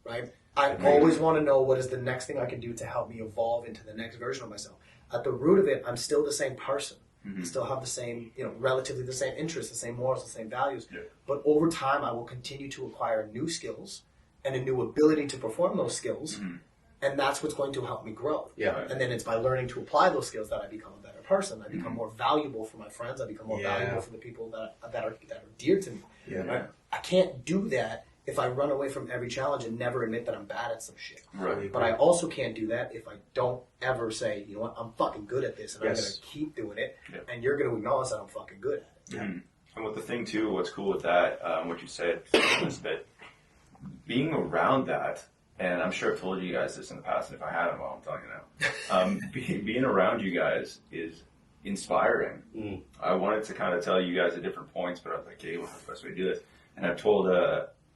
Right? I always want to know what is the next thing I can do to help me evolve into the next version of myself. At the root of it, I'm still the same person. I still have the same, relatively the same interests, the same morals, the same values. Yeah. But over time, I will continue to acquire new skills and a new ability to perform those skills. And that's what's going to help me grow. Yeah. And then it's by learning to apply those skills that I become a better person. I become more valuable for my friends. I become more valuable for the people that are dear to me. Yeah. Right? I can't do that if I run away from every challenge and never admit that I'm bad at some shit. Right. But I also can't do that if I don't ever say, you know what, I'm fucking good at this, and I'm going to keep doing it, and you're going to acknowledge that I'm fucking good at it. And with the thing too, what's cool with that, what you said, is that being around that, and I'm sure I've told you guys this in the past, and if I haven't, well, I'm telling you now. Being around you guys is inspiring. I wanted to kind of tell you guys at different points, but I was like, hey, what's the best way to do this? And I've told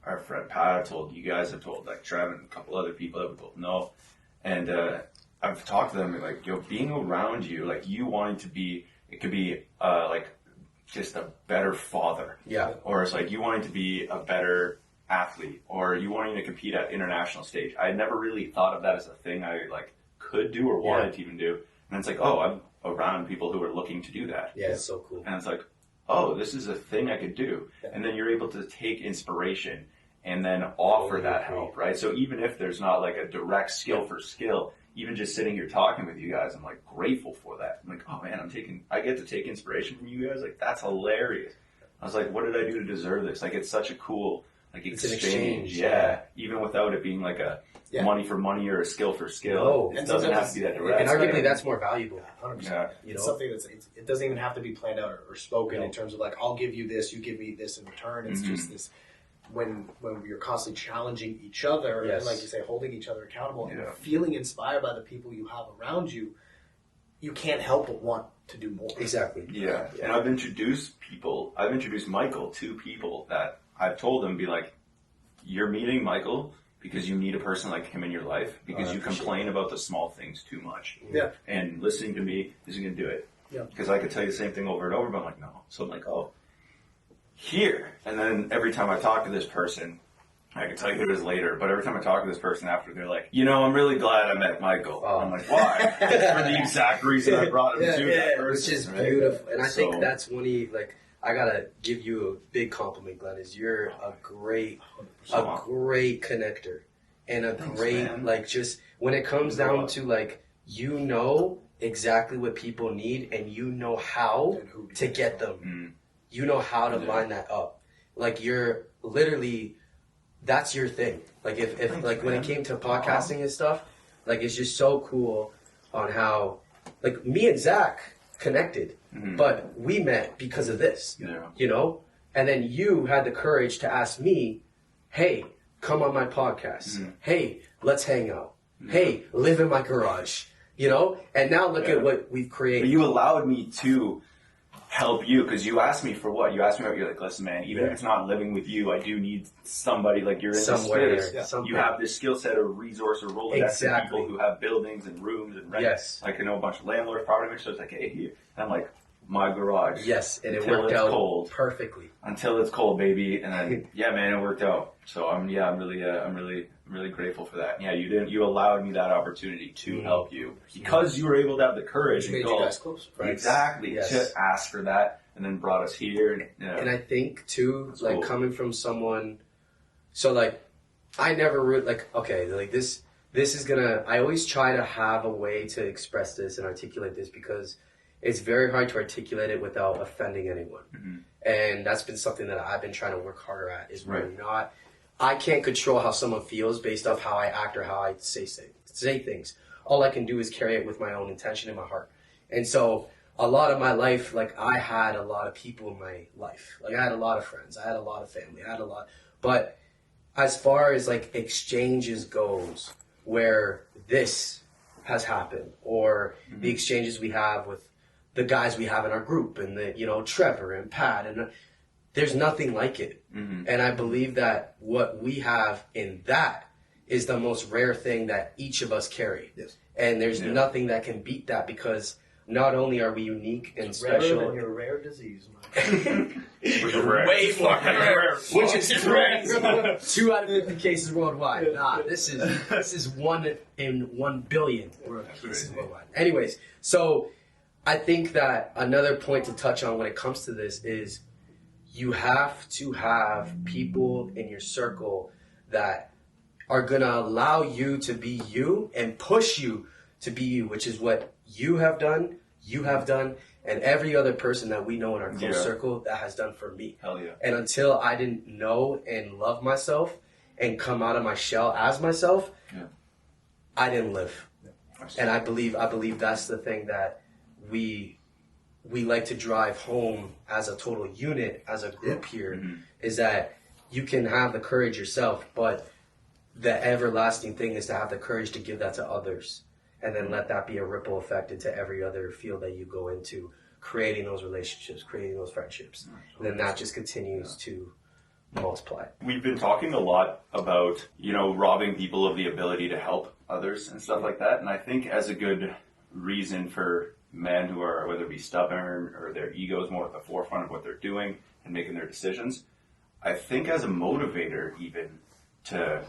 our friend Pat, I've told you guys, I've told like Trev and a couple other people that we both know, and I've talked to them like, being around you, like you wanting to be, it could be like just a better father, or it's like you wanting to be a better athlete, or you wanting to compete at international stage. I had never really thought of that as a thing I like could do or wanted to even do, and it's like, oh, I'm around people who are looking to do that. Yeah, it's so cool. And it's like, oh, this is a thing I could do. And then you're able to take inspiration and then offer that help, right? So even if there's not like a direct skill for skill, even just sitting here talking with you guys, I'm like grateful for that. I'm like, oh man, I get to take inspiration from you guys. Like, that's hilarious. I was like, what did I do to deserve this? Like, it's such a cool like exchange. Yeah. Even without it being like a money for money or a skill for skill. No. It doesn't have to be that direct. And arguably that's more valuable. 100%. Yeah. It's something it doesn't even have to be planned out or spoken in terms of like, I'll give you this, you give me this in return. It's just this, when you're constantly challenging each other, and like you say, holding each other accountable, and feeling inspired by the people you have around you, you can't help but want to do more. Exactly. Yeah. And I've introduced Michael to people that I've told them, be like, you're meeting Michael because you need a person like him in your life, because you complain about the small things too much. Yeah. And listening to me isn't going to do it. Yeah. Because I could tell you the same thing over and over, but I'm like, no. So I'm like, oh, here. And then every time I talk to this person, I can tell you who it is later, but every time I talk to this person after, they're like, I'm really glad I met Michael. I'm like, why? For the exact reason I brought him to that person. Which is beautiful. And I think that's one of like, I gotta give you a big compliment, Glenn, is you're a great connector. And a great, man. Like, just when it comes down to like, exactly what people need, and you know how to get them. You know how to line that up. Like, you're literally, that's your thing. Like, if like when it came to podcasting and stuff, like, it's just so cool on how, like, me and Zach connected, but we met because of this, and then you had the courage to ask me, hey, come on my podcast. Hey, let's hang out. Hey, live in my garage, and now look at what we've created. But you allowed me to help you, because you asked me for what? You asked me about, you're like, listen, man, even if it's not living with you, I do need somebody, like, you're in somewhere, this space. You have this skill set or resource or Rolodex of people who have buildings and rooms and rent. Like, I know a bunch of landlords, property managers, so it's like, hey, here. And I'm like, my garage. Yes, and it worked out cold. Perfectly. Until it's cold, baby. And then, yeah, man, it worked out. So I'm really grateful for that. Yeah, you allowed me that opportunity to help you, because you were able to have the courage Which made you guys close. Right? Exactly. To ask for that, and then brought us here. And I think too, like, cool. Coming from someone, so like, I never really, like, okay, like this is gonna, I always try to have a way to express this and articulate this, because it's very hard to articulate it without offending anyone. And that's been something that I've been trying to work harder at, is we're not I can't control how someone feels based off how I act or how I say things. All I can do is carry it with my own intention in my heart. And so a lot of my life, like I had a lot of people in my life. Like I had a lot of friends. I had a lot of family. But as far as like exchanges goes, where this has happened, or the exchanges we have with the guys we have in our group, and Trevor and Pat, and there's nothing like it. And I believe that what we have in that is the most rare thing that each of us carry. Yes. And there's nothing that can beat that, because not only are we unique and special. Rarer than your rare disease, Mike. Way fucking rare. Which is crazy. 2 out of 50 cases worldwide. Nah, this is 1 in 1 billion cases worldwide. Anyways, so I think that another point to touch on when it comes to this is you have to have people in your circle that are going to allow you to be you and push you to be you, which is what you have done, and every other person that we know in our close circle that has done for me. Hell yeah. And until I didn't know and love myself and come out of my shell as myself, I didn't live. And I believe that's the thing that we like to drive home as a total unit, as a group here, is that you can have the courage yourself, but the everlasting thing is to have the courage to give that to others, and then let that be a ripple effect into every other field that you go into, creating those relationships, creating those friendships. And then that just continues to multiply. We've been talking a lot about, robbing people of the ability to help others and stuff like that. And I think as a good reason for men who are, whether it be stubborn or their egos more at the forefront of what they're doing and making their decisions, I think as a motivator even to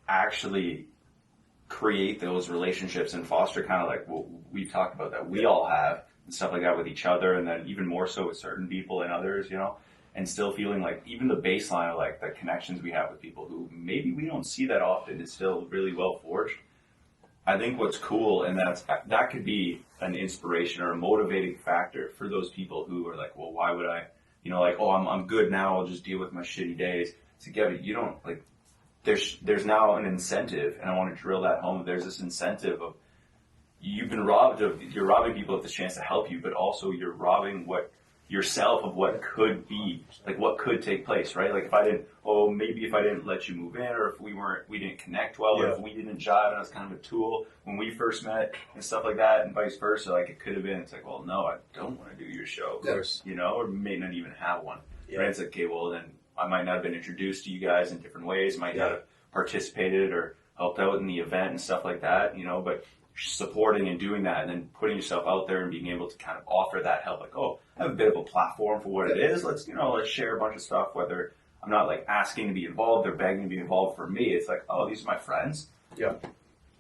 actually create those relationships and foster kind of like what we've talked about that we all have and stuff like that with each other, and then even more so with certain people and others, and still feeling like even the baseline of like the connections we have with people who maybe we don't see that often is still really well forged. I think what's cool, and that could be an inspiration or a motivating factor for those people who are like, well, why would I, I'm good now, I'll just deal with my shitty days. Together, you don't like. There's now an incentive, and I want to drill that home. There's this incentive of you're robbing people of the chance to help you, but also you're robbing yourself of what could be, like what could take place, right? Like if I didn't let you move in, or if we didn't connect well, or if we didn't jive, and I was kind of a tool when we first met and stuff like that, and vice versa, like it could have been, it's like, well, no, I don't want to do your show, or may not even have one, right? It's like, okay, well then, I might not have been introduced to you guys in different ways, might not have participated or helped out in the event and stuff like that, but supporting and doing that and then putting yourself out there and being able to kind of offer that help, like, oh, I have a bit of a platform for what it is. Let's share a bunch of stuff, whether I'm not like asking to be involved or begging to be involved. For me, it's like, oh, these are my friends. Yeah.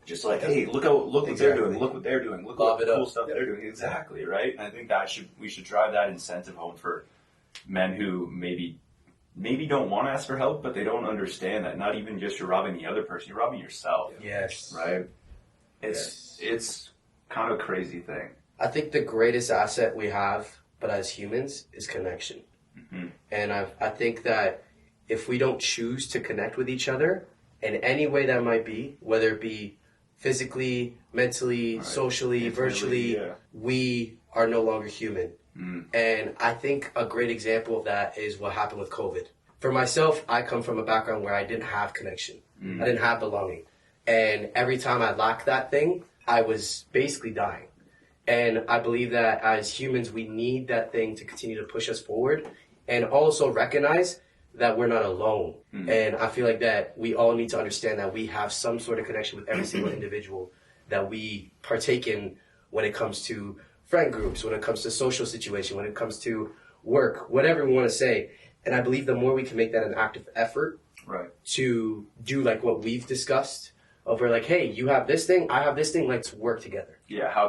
Just like, hey, look what they're doing. Look what they're doing. Look what cool stuff they're doing. Exactly, right? And I think we should drive that incentive home for men who maybe don't want to ask for help, but they don't understand that not even just you're robbing the other person, you're robbing yourself. Yes. Right? It's kind of a crazy thing. I think the greatest asset we have, but as humans, is connection. Mm-hmm. And I think that if we don't choose to connect with each other in any way that might be, whether it be physically, mentally, socially, virtually, we are no longer human. And I think a great example of that is what happened with COVID. For myself, I come from a background where I didn't have connection. I didn't have belonging. And every time I lacked that thing, I was basically dying. And I believe that as humans, we need that thing to continue to push us forward and also recognize that we're not alone. And I feel like that we all need to understand that we have some sort of connection with every single individual that we partake in when it comes to friend groups, when it comes to social situation, when it comes to work, whatever we want to say. And I believe the more we can make that an active effort to do like what we've discussed, over like, hey, you have this thing, I have this thing, let's work together. Yeah, how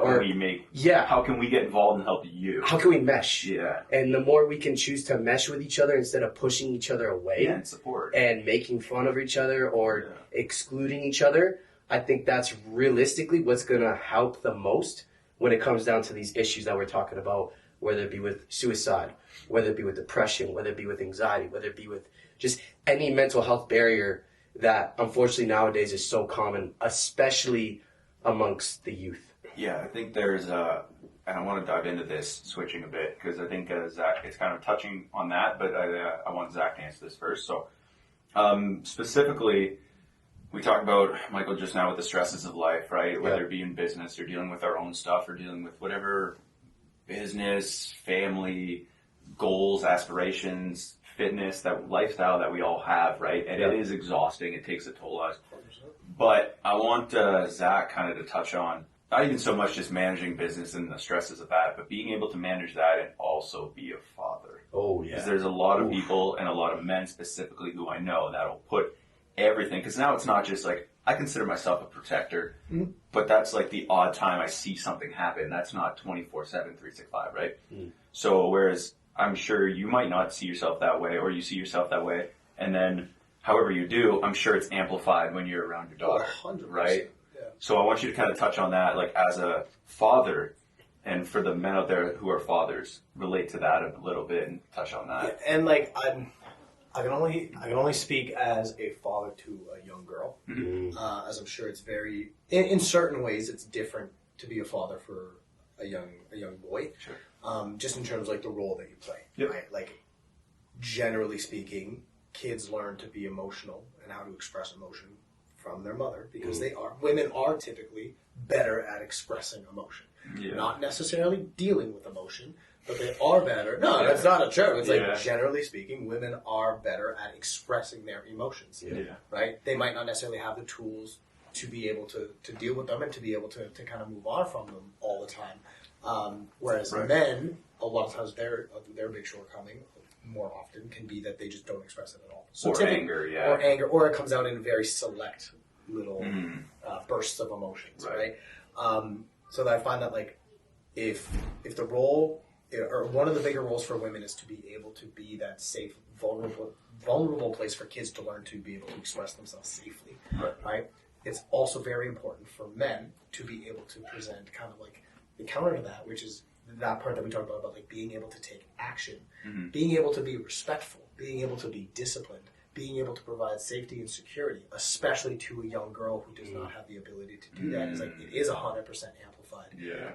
can we get involved and help you? How can we mesh? Yeah. And the more we can choose to mesh with each other instead of pushing each other away and support and making fun of each other or excluding each other, I think that's realistically what's going to help the most when it comes down to these issues that we're talking about, whether it be with suicide, whether it be with depression, whether it be with anxiety, whether it be with just any mental health barrier that unfortunately nowadays is so common, especially amongst the youth. Yeah, I think there's and I want to dive into this, switching a bit, because I think Zach, it's kind of touching on that, but I want Zach to answer this first. So, specifically, we talked about, Michael, just now with the stresses of life, right? Whether it be in business or dealing with our own stuff or dealing with whatever business, family, goals, aspirations, fitness, that lifestyle that we all have, right? And it is exhausting. It takes a toll on us. But I want Zach kind of to touch on, not even so much just managing business and the stresses of that, but being able to manage that and also be a father. Oh, yeah. Because there's a lot of people and a lot of men specifically who I know that'll put everything, because now it's not just like, I consider myself a protector, but that's like the odd time I see something happen. That's not 24/7, 365, right? So whereas I'm sure you might not see yourself that way, or you see yourself that way, and then however you do, I'm sure it's amplified when you're around your daughter, 100%. right? Yeah. So I want you to kind of touch on that, like as a father, and for the men out there who are fathers, relate to that a little bit and touch on that. Yeah, and like I can only speak as a father to a young girl, as I'm sure it's very in certain ways it's different to be a father for a young boy. Sure. Just in terms of like the role that you play. Yep. Right? Like generally speaking, kids learn to be emotional and how to express emotion from their mother because women are typically better at expressing emotion. Yeah. Not necessarily dealing with emotion, but they are better. No, that's not a term. It's like generally speaking, women are better at expressing their emotions. Yeah. Right? They might not necessarily have the tools to be able to deal with them and to be able to kind of move on from them all the time. Whereas men, a lot of times their big shortcoming more often can be that they just don't express it at all. So Or anger, or it comes out in very select little bursts of emotions, right? So that I find that like if the role or one of the bigger roles for women is to be able to be that safe, vulnerable place for kids to learn to be able to express themselves safely, right? It's also very important for men to be able to present kind of like the counter to that, which is that part that we talked about like being able to take action, being able to be respectful, being able to be disciplined, being able to provide safety and security, especially to a young girl who does not have the ability to do that. It's like it is 100% amplified. Yeah.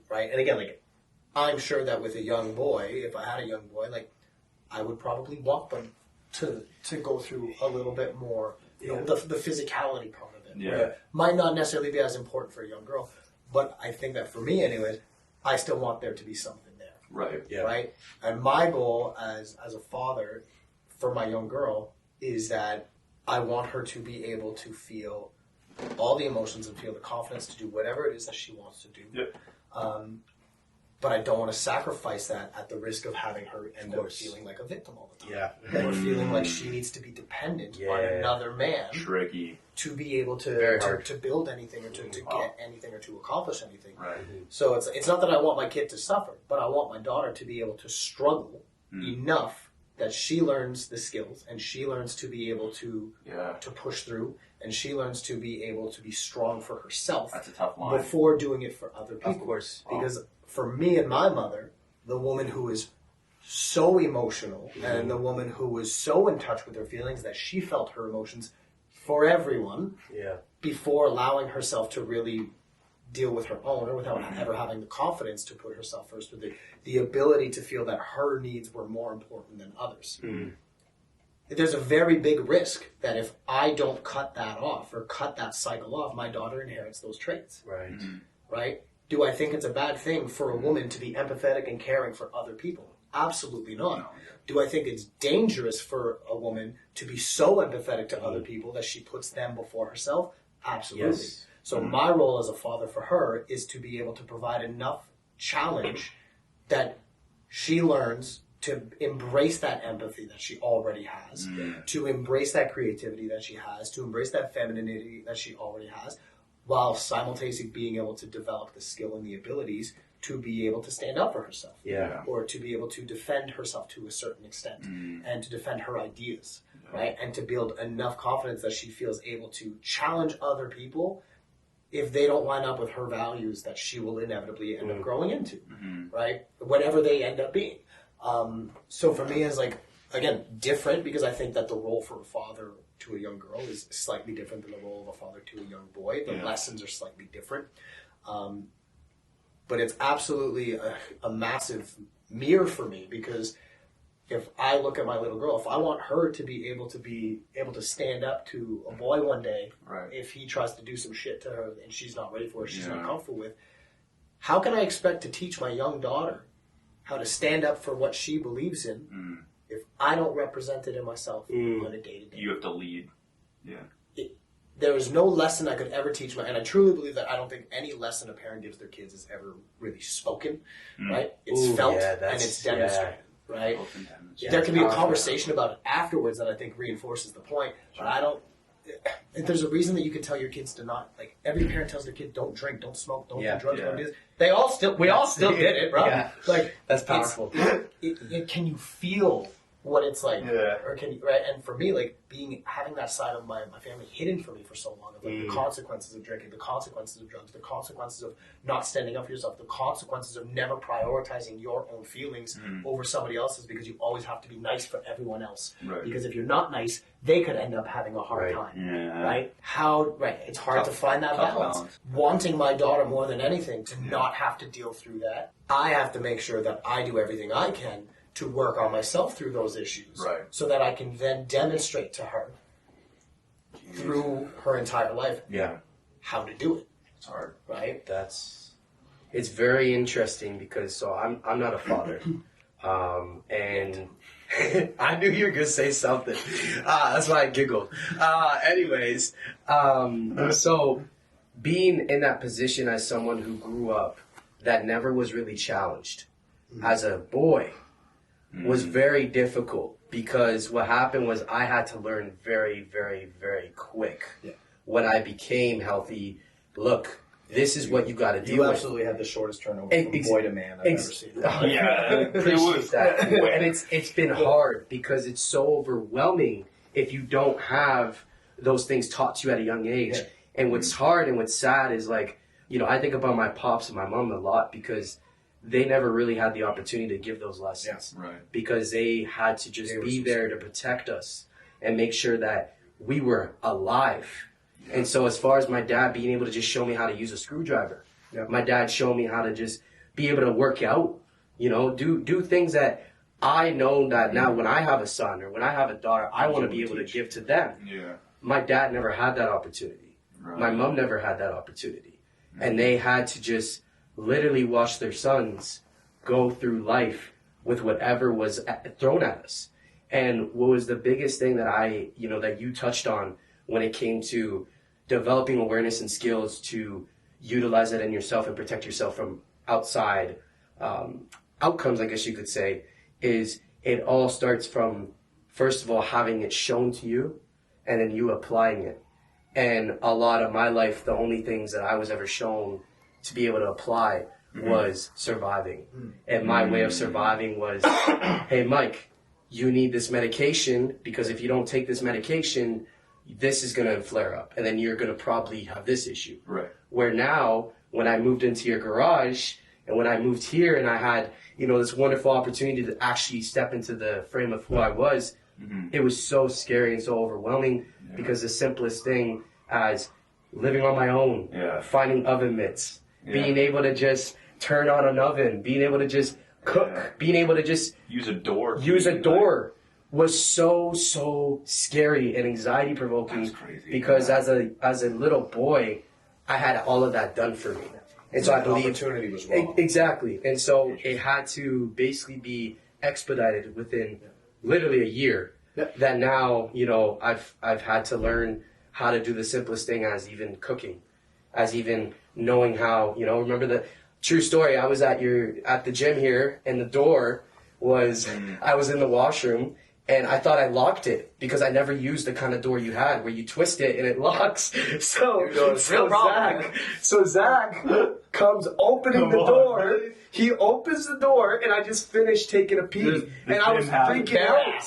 Right. And again, like I'm sure that with a young boy, if I had a young boy, like I would probably want them to go through a little bit more, you know, the physicality part of it. Yeah. Might not necessarily be as important for a young girl, but I think that for me, anyways, I still want there to be something there. Right. Yeah. Right. And my goal as a father for my young girl is that I want her to be able to feel all the emotions and feel the confidence to do whatever it is that she wants to do. Yep. But I don't want to sacrifice that at the risk of having her end up feeling like a victim all the time. Yeah. Or feeling like she needs to be dependent on another man Tricky. to be able to build anything or to get anything or to accomplish anything. Right. So it's not that I want my kid to suffer, but I want my daughter to be able to struggle enough that she learns the skills and she learns to be able to push through and she learns to be able to be strong for herself. That's a tough line. Before doing it for other people. Of course. Because for me and my mother, the woman who is so emotional and the woman who was so in touch with her feelings that she felt her emotions for everyone before allowing herself to really deal with her own or without ever having the confidence to put herself first, with the ability to feel that her needs were more important than others. There's a very big risk that if I don't cut that off or cut that cycle off, my daughter inherits those traits. Right. Right? Do I think it's a bad thing for a woman to be empathetic and caring for other people? Absolutely not. No. Do I think it's dangerous for a woman to be so empathetic to other people that she puts them before herself? Absolutely. Yes. So my role as a father for her is to be able to provide enough challenge that she learns to embrace that empathy that she already has, to embrace that creativity that she has, to embrace that femininity that she already has, while simultaneously being able to develop the skill and the abilities to be able to stand up for herself. Yeah. Or to be able to defend herself to a certain extent and to defend her ideas, right? And to build enough confidence that she feels able to challenge other people if they don't line up with her values that she will inevitably end up growing into, right? Whatever they end up being. So for me, as like again, different because I think that the role for a father to a young girl is slightly different than the role of a father to a young boy. The lessons are slightly different. But it's absolutely a massive mirror for me because if I look at my little girl, if I want her to be able to stand up to a boy one day, if he tries to do some shit to her and she's not ready for it, she's not comfortable with, how can I expect to teach my young daughter how to stand up for what she believes in if I don't represent it in myself on a day-to-day? You have to lead. Yeah. There is no lesson I could ever teach and I truly believe that I don't think any lesson a parent gives their kids is ever really spoken, right? It's felt and it's demonstrated, right? There can be a conversation about it afterwards that I think reinforces the point, but I don't. There's a reason that you can tell your kids to not, like, every parent tells their kid, don't drink, don't smoke, don't do drugs, don't do this. We all still did it, bro. Yeah. Like, that's powerful. Can you feel what it's like? Yeah. Or can you, right? And for me, like, having that side of my family hidden from me for so long, of like the consequences of drinking, the consequences of drugs, the consequences of not standing up for yourself, the consequences of never prioritizing your own feelings over somebody else's because you always have to be nice for everyone else. Right. Because if you're not nice, they could end up having a hard time. Right? It's hard to find that balance. Wanting my daughter more than anything to not have to deal through that, I have to make sure that I do everything I can to work on myself through those issues, so that I can then demonstrate to her through her entire life how to do it. It's hard, right? It's very interesting because I'm not a father, and I knew you were gonna say something. That's why I giggled. Anyways, so being in that position as someone who grew up that never was really challenged as a boy was very difficult because what happened was I had to learn very, very, very quick when I became healthy. Look, this is what you got to do. You absolutely had the shortest turnover from boy to man I've ever seen. Appreciate that. And it's been hard because it's so overwhelming if you don't have those things taught to you at a young age. Yeah. And what's hard and what's sad is, like, I think about my pops and my mom a lot because they never really had the opportunity to give those lessons. Because they had to just be there to protect us and make sure that we were alive. And so as far as my dad being able to just show me how to use a screwdriver, my dad showed me how to just be able to work out, do things that I know that now when I have a son or when I have a daughter, I want to be able to give to them. My dad never had that opportunity. My mom never had that opportunity. And they had to just literally watch their sons go through life with whatever was thrown at us. And what was the biggest thing that that you touched on when it came to developing awareness and skills to utilize it in yourself and protect yourself from outside outcomes, I guess you could say, is it all starts from, first of all, having it shown to you and then you applying it. And a lot of my life, the only things that I was ever shown to be able to apply was surviving. And my way of surviving was, hey, Mike, you need this medication because if you don't take this medication, this is going to flare up. And then you're going to probably have this issue. Where now, when I moved into your garage and when I moved here and I had, this wonderful opportunity to actually step into the frame of who I was, it was so scary and so overwhelming because the simplest thing as living on my own, finding oven mitts, being able to just turn on an oven, being able to just cook, being able to just use a door was so scary and anxiety provoking because as a little boy, I had all of that done for me. And so I believe opportunity was wrong. Exactly. And so it had to basically be expedited within literally a year. That now, I've had to learn how to do the simplest thing as even cooking, as even knowing how, remember the true story. I was at the gym here and the door was, I was in the washroom and I thought I locked it because I never used the kind of door you had where you twist it and it locks. So Zach comes opening the door. He opens the door and I just finished taking a pee and I was freaking out.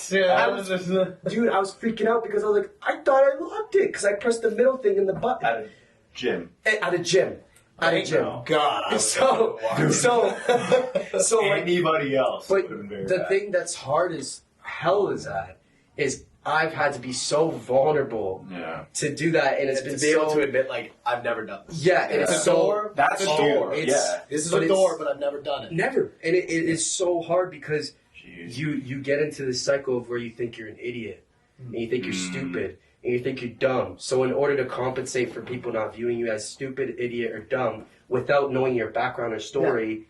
Dude, I was freaking out because I was like, I thought I locked it because I pressed the middle thing in the button. At a gym. At a gym. God. So anybody else. But the thing that's hard is hell is that? Is I've had to be so vulnerable to do that, and it's been to be able to admit, like, I've never done this. Yeah, and it's so door. That's a door. Yeah. This is a door, but I've never done it. Never, and it is so hard because you get into this cycle of where you think you're an idiot, and you think you're stupid, and you think you're dumb. So in order to compensate for people not viewing you as stupid, idiot, or dumb, without knowing your background or story,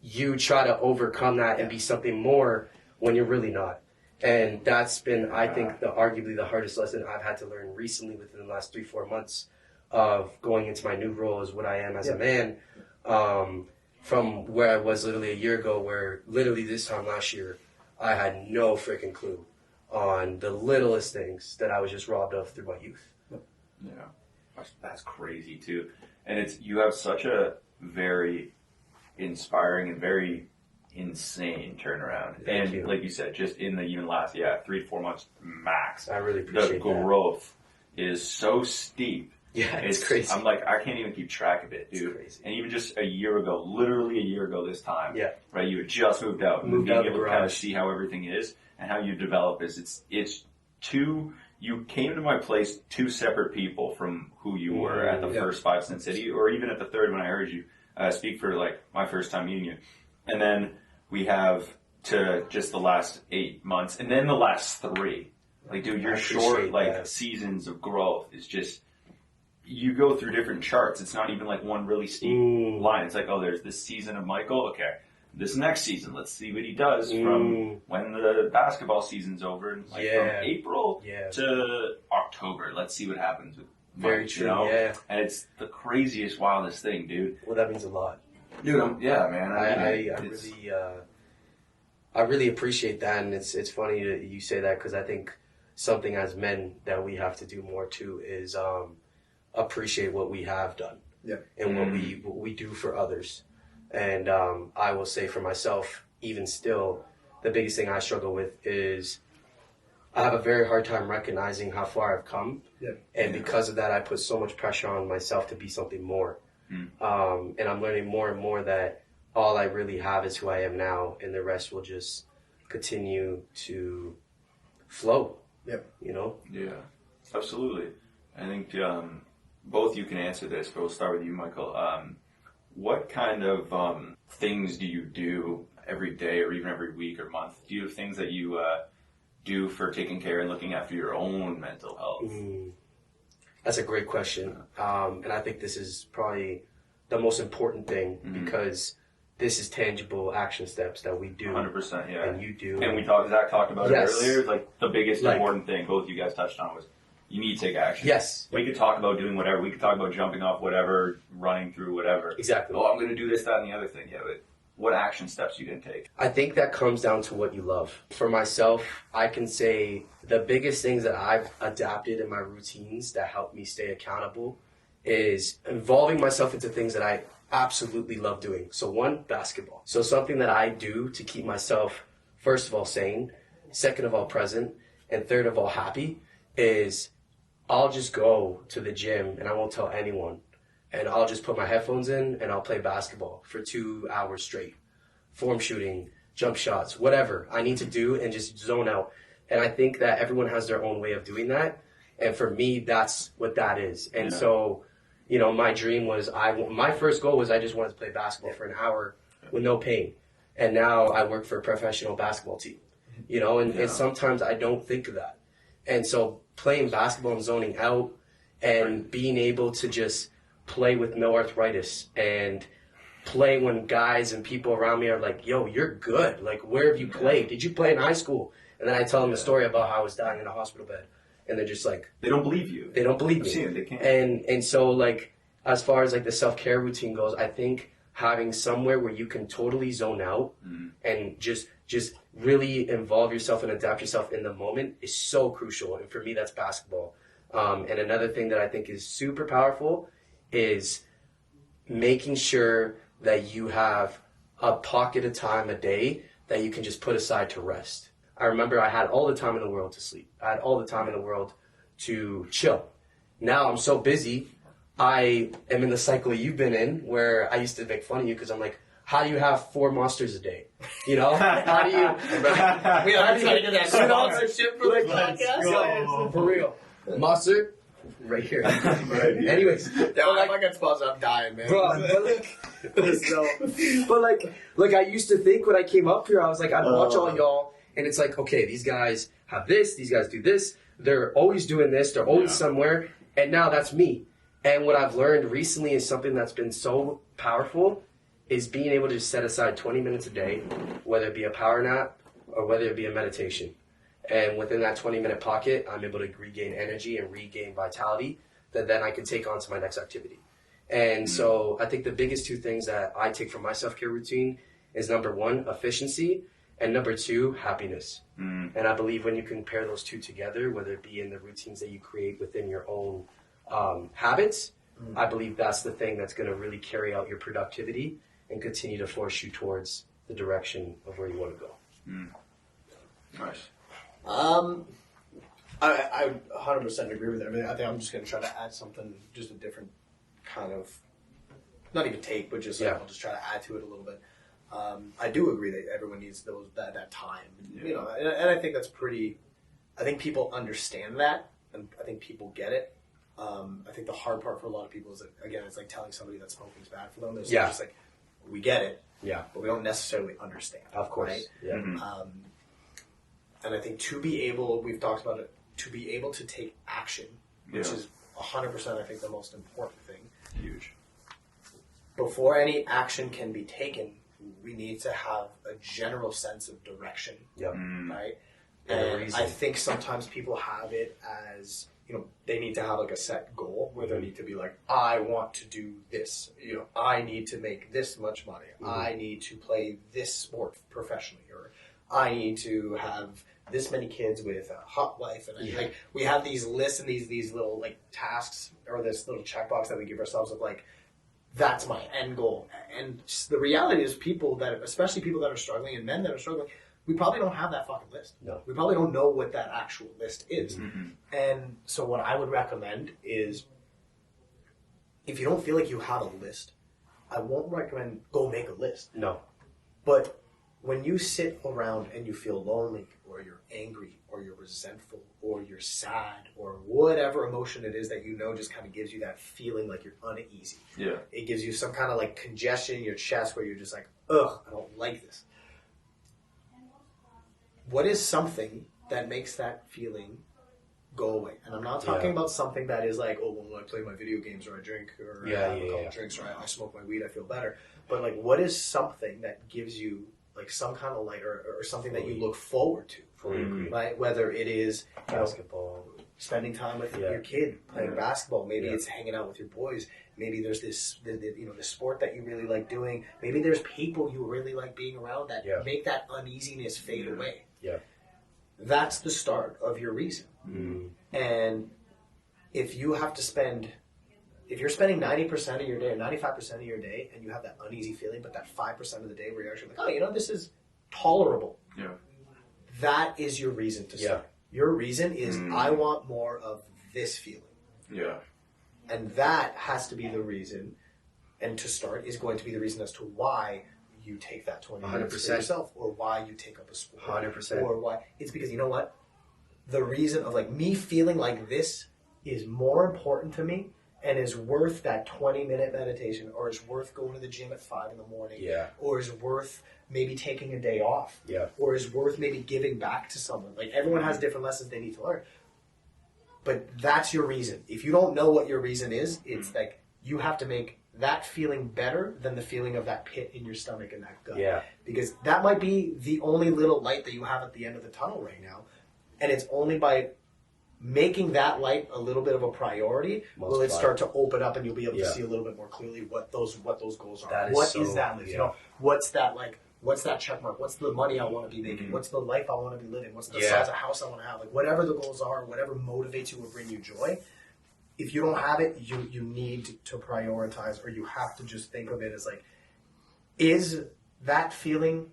you try to overcome that and be something more when you're really not. And that's been, I think, arguably the hardest lesson I've had to learn recently within the last 3-4 months of going into my new role as what I am as a man, from where I was literally a year ago, where literally this time last year, I had no freaking clue on the littlest things that I was just robbed of through my youth. Yeah, that's crazy too. And you have such a very inspiring and very insane turnaround. Thank you. Like you said, just in the even last 3 to 4 months max, I really appreciate the growth is so steep. Yeah, it's crazy. I'm like, I can't even keep track of it, dude. It's crazy. And even just a year ago, literally a year ago this time, right? You had just moved out, Moved being out able the to kind of garage. see how everything is and how you develop is it's two. You came to my place two separate people from who you were at the first 5 Cent City, or even at the third when I heard you speak for like my first time meeting you, and then we have to just the last 8 months, and then the last 3. Like, dude, your short seasons of growth is just. You go through different charts. It's not even like one really steep line. It's like, oh, there's this season of Michael. Okay, this next season, let's see what he does from when the basketball season's over, and like from April to October. Let's see what happens with Mike, Very true. You know? Yeah, and it's the craziest, wildest thing, dude. well, that means a lot, Dude, man. I really appreciate that, and it's funny that you say that because I think something as men that we have to do more too is appreciate what we have done and what we do for others. And I will say for myself, even still, the biggest thing I struggle with is I have a very hard time recognizing how far I've come. And because of that, I put so much pressure on myself to be something more. And I'm learning more and more that all I really have is who I am now, and the rest will just continue to flow. You know? Yeah, absolutely. I think both you can answer this, but we'll start with you, Michael. What kind of things do you do every day or even every week or month? Do you have things that you do for taking care and looking after your own mental health? That's a great question. And I think this is probably the most important thing because this is tangible action steps that we do. 100%, yeah. And you do. And Zach talked about it earlier. Like, the biggest important thing both you guys touched on was you need to take action. Yes. We could talk about doing whatever. We could talk about jumping off whatever, running through whatever. Exactly. Oh, I'm going to do this, that, and the other thing. Yeah, but what action steps you going to take? I think that comes down to what you love. For myself, I can say the biggest things that I've adapted in my routines that help me stay accountable is involving myself into things that I absolutely love doing. So one, basketball. So something that I do to keep myself, first of all, sane, second of all, present, and third of all, happy is I'll just go to the gym and I won't tell anyone. And I'll just put my headphones in and I'll play basketball for 2 hours straight. Form shooting, jump shots, whatever I need to do and just zone out. And I think that everyone has their own way of doing that. And for me, that's what that is. And so, you know, my dream was, my first goal was I just wanted to play basketball for an hour with no pain. And now I work for a professional basketball team, you know, and sometimes I don't think of that. And so playing basketball and zoning out and being able to just play with no arthritis and play when guys and people around me are like, yo, you're good. Like, where have you played? Did you play in high school? And then I tell them the story about how I was dying in a hospital bed. And they're just like... They don't believe you. They don't believe I've me. seen it, they can't. And so, like, as far as, like, the self-care routine goes, I think having somewhere where you can totally zone out and just really involve yourself and adapt yourself in the moment is so crucial. And for me, that's basketball. And another thing that I think is super powerful is making sure that you have a pocket of time a day that you can just put aside to rest. I remember I had all the time in the world to sleep. I had all the time in the world to chill. Now I'm so busy, I am in the cycle you've been in where I used to make fun of you because I'm like, how do you have 4 monsters a day? You know, how do you? We are trying to get that sponsorship for the podcast. For real, monster, right here. Anyways, If I get sponsored, I'm dying, man. bro, but like I used to think when I came up here, I was like, I'd watch all y'all, and it's like, okay, these guys have this, these guys do this, they're always doing this, they're always somewhere, and now that's me. And what I've learned recently is something that's been so powerful is being able to set aside 20 minutes a day, whether it be a power nap or whether it be a meditation. And within that 20-minute pocket, I'm able to regain energy and regain vitality that then I can take on to my next activity. And so I think the biggest 2 things that I take from my self-care routine is number 1, efficiency, and number 2, happiness. And I believe when you can pair those 2 together, whether it be in the routines that you create within your own habits, I believe that's the thing that's going to really carry out your productivity and continue to force you towards the direction of where you want to go. Nice. I 100% agree with it. I mean, I think I'm just going to try to add something, just a different kind of, not even take, but just I'll just try to add to it a little bit. I do agree that everyone needs that time, you know, and I think that's pretty. I think people understand that, and I think people get it. I think the hard part for a lot of people is that, again, it's like telling somebody that smoking is bad for them. They're just like, we get it, but we don't necessarily understand. Of course, right? Yeah. And I think to be able, we've talked about it, to be able to take action, which is 100%, I think, the most important thing. Huge. Before any action can be taken, we need to have a general sense of direction, right? And I think sometimes people have it as, you know, they need to have like a set goal where they need to be like, I want to do this, you know, I need to make this much money, I need to play this sport professionally, or I need to have this many kids with a hot wife, and like we have these lists and these little like tasks or this little checkbox that we give ourselves of like, that's my end goal. And the reality is people that, especially people that are struggling and men that are struggling, we probably don't have that fucking list. No. We probably don't know what that actual list is. And so what I would recommend is, if you don't feel like you have a list, I won't recommend go make a list. No. But when you sit around and you feel lonely, or you're angry, or you're resentful, or you're sad, or whatever emotion it is that you know just kind of gives you that feeling like you're uneasy. Yeah. It gives you some kind of like congestion in your chest where you're just like, ugh, I don't like this. What is something that makes that feeling go away? And I'm not talking about something that is like, oh, well, when I play my video games, or I drink, or I have a couple drinks, or I smoke my weed, I feel better. But like, what is something that gives you like some kind of light, or something that you look forward to? Right? Whether it is Basketball, spending time with your kid, playing basketball. Maybe it's hanging out with your boys. Maybe there's this, the sport that you really like doing. Maybe there's people you really like being around that make that uneasiness fade away. Yeah. That's the start of your reason. And if you have to if you're spending 90% of your day or 95% of your day, and you have that uneasy feeling, but that 5% of the day where you're actually like, oh, you know, this is tolerable. Yeah. That is your reason to start. Your reason is, I want more of this feeling. Yeah. And that has to be the reason, and to start is going to be the reason as to why you take that 20 minutes for yourself, or why you take up a sport. 100%. Or why. It's because, you know what? The reason of like me feeling like this is more important to me, and is worth that 20-minute meditation, or is worth going to the gym at 5 in the morning, or is worth maybe taking a day off, or is worth maybe giving back to someone. Like, everyone has different lessons they need to learn. But that's your reason. If you don't know what your reason is, it's like you have to make that feeling better than the feeling of that pit in your stomach and that gut. Yeah. Because that might be the only little light that you have at the end of the tunnel right now. And it's only by making that light a little bit of a priority will it start to open up, and you'll be able to see a little bit more clearly what those goals are. What is that list? You know, what's that like? What's that check mark? What's the money I want to be making? What's the life I want to be living? What's the size of house I want to have? Like, whatever the goals are, whatever motivates you or bring you joy. If you don't have it, you need to prioritize, or you have to just think of it as like, is that feeling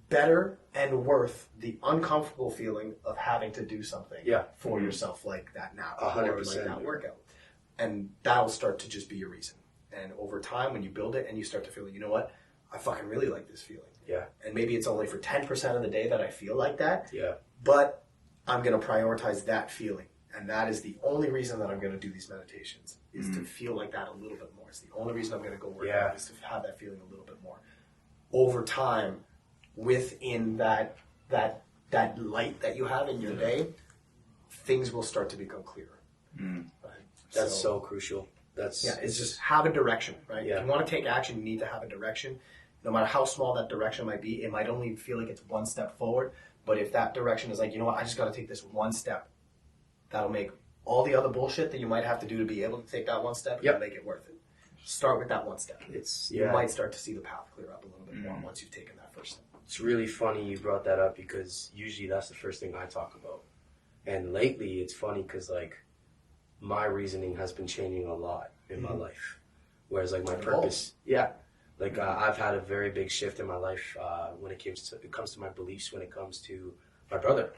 better and worth the uncomfortable feeling of having to do something for yourself like that now, 100%, or like that workout? And that'll start to just be your reason. And over time, when you build it and you start to feel, you know what, I fucking really like this feeling. Yeah. And maybe it's only for 10% of the day that I feel like that. Yeah. But I'm going to prioritize that feeling. And that is the only reason that I'm going to do these meditations, is to feel like that a little bit more. It's the only reason I'm going to go work out, is to have that feeling a little bit more. Over time, within that light that you have in your day, things will start to become clearer. Right? That's so crucial. It's just have a direction, right? Yeah. If you want to take action, you need to have a direction. No matter how small that direction might be, it might only feel like it's one step forward. But if that direction is like, you know what, I just got to take this one step, that'll make all the other bullshit that you might have to do to be able to take that one step, and make it worth it. Start with that one step. You might start to see the path clear up a little bit more once you've taken that first step. It's really funny you brought that up, because usually that's the first thing I talk about. And lately it's funny because like my reasoning has been changing a lot in my life. Whereas like my purpose, I've had a very big shift in my life when it comes to my beliefs, when it comes to my brother.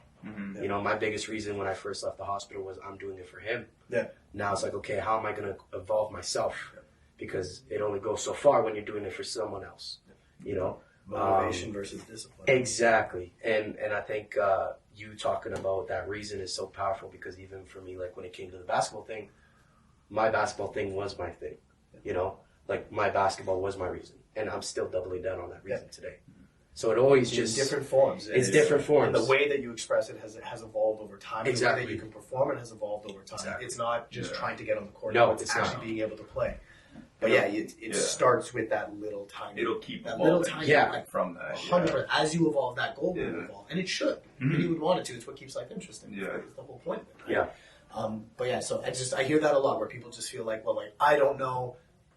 You know, my biggest reason when I first left the hospital was I'm doing it for him. Yeah. Now it's like, okay, how am I going to evolve myself? Because it only goes so far when you're doing it for someone else, you know? Motivation versus discipline. Exactly. And I think you talking about that reason is so powerful, because even for me, like when it came to the basketball thing, my basketball thing was my thing, you know? Like my basketball was my reason. And I'm still doubling down on that reason today. So it always just... different forms. It's different forms. And the way that you express it has evolved over time. Exactly. The way that you can perform it has evolved over time. Exactly. It's not just trying to get on the court. No, it's it's actually being able to play. But it starts with that little tiny... It'll keep that evolving. little tiny... From that. 100%. As you evolve, that goal will evolve. And it should. You would want it to. It's what keeps life interesting. Yeah. It's the whole point of it. Yeah. So I hear that a lot, where people just feel like, well, like, I don't know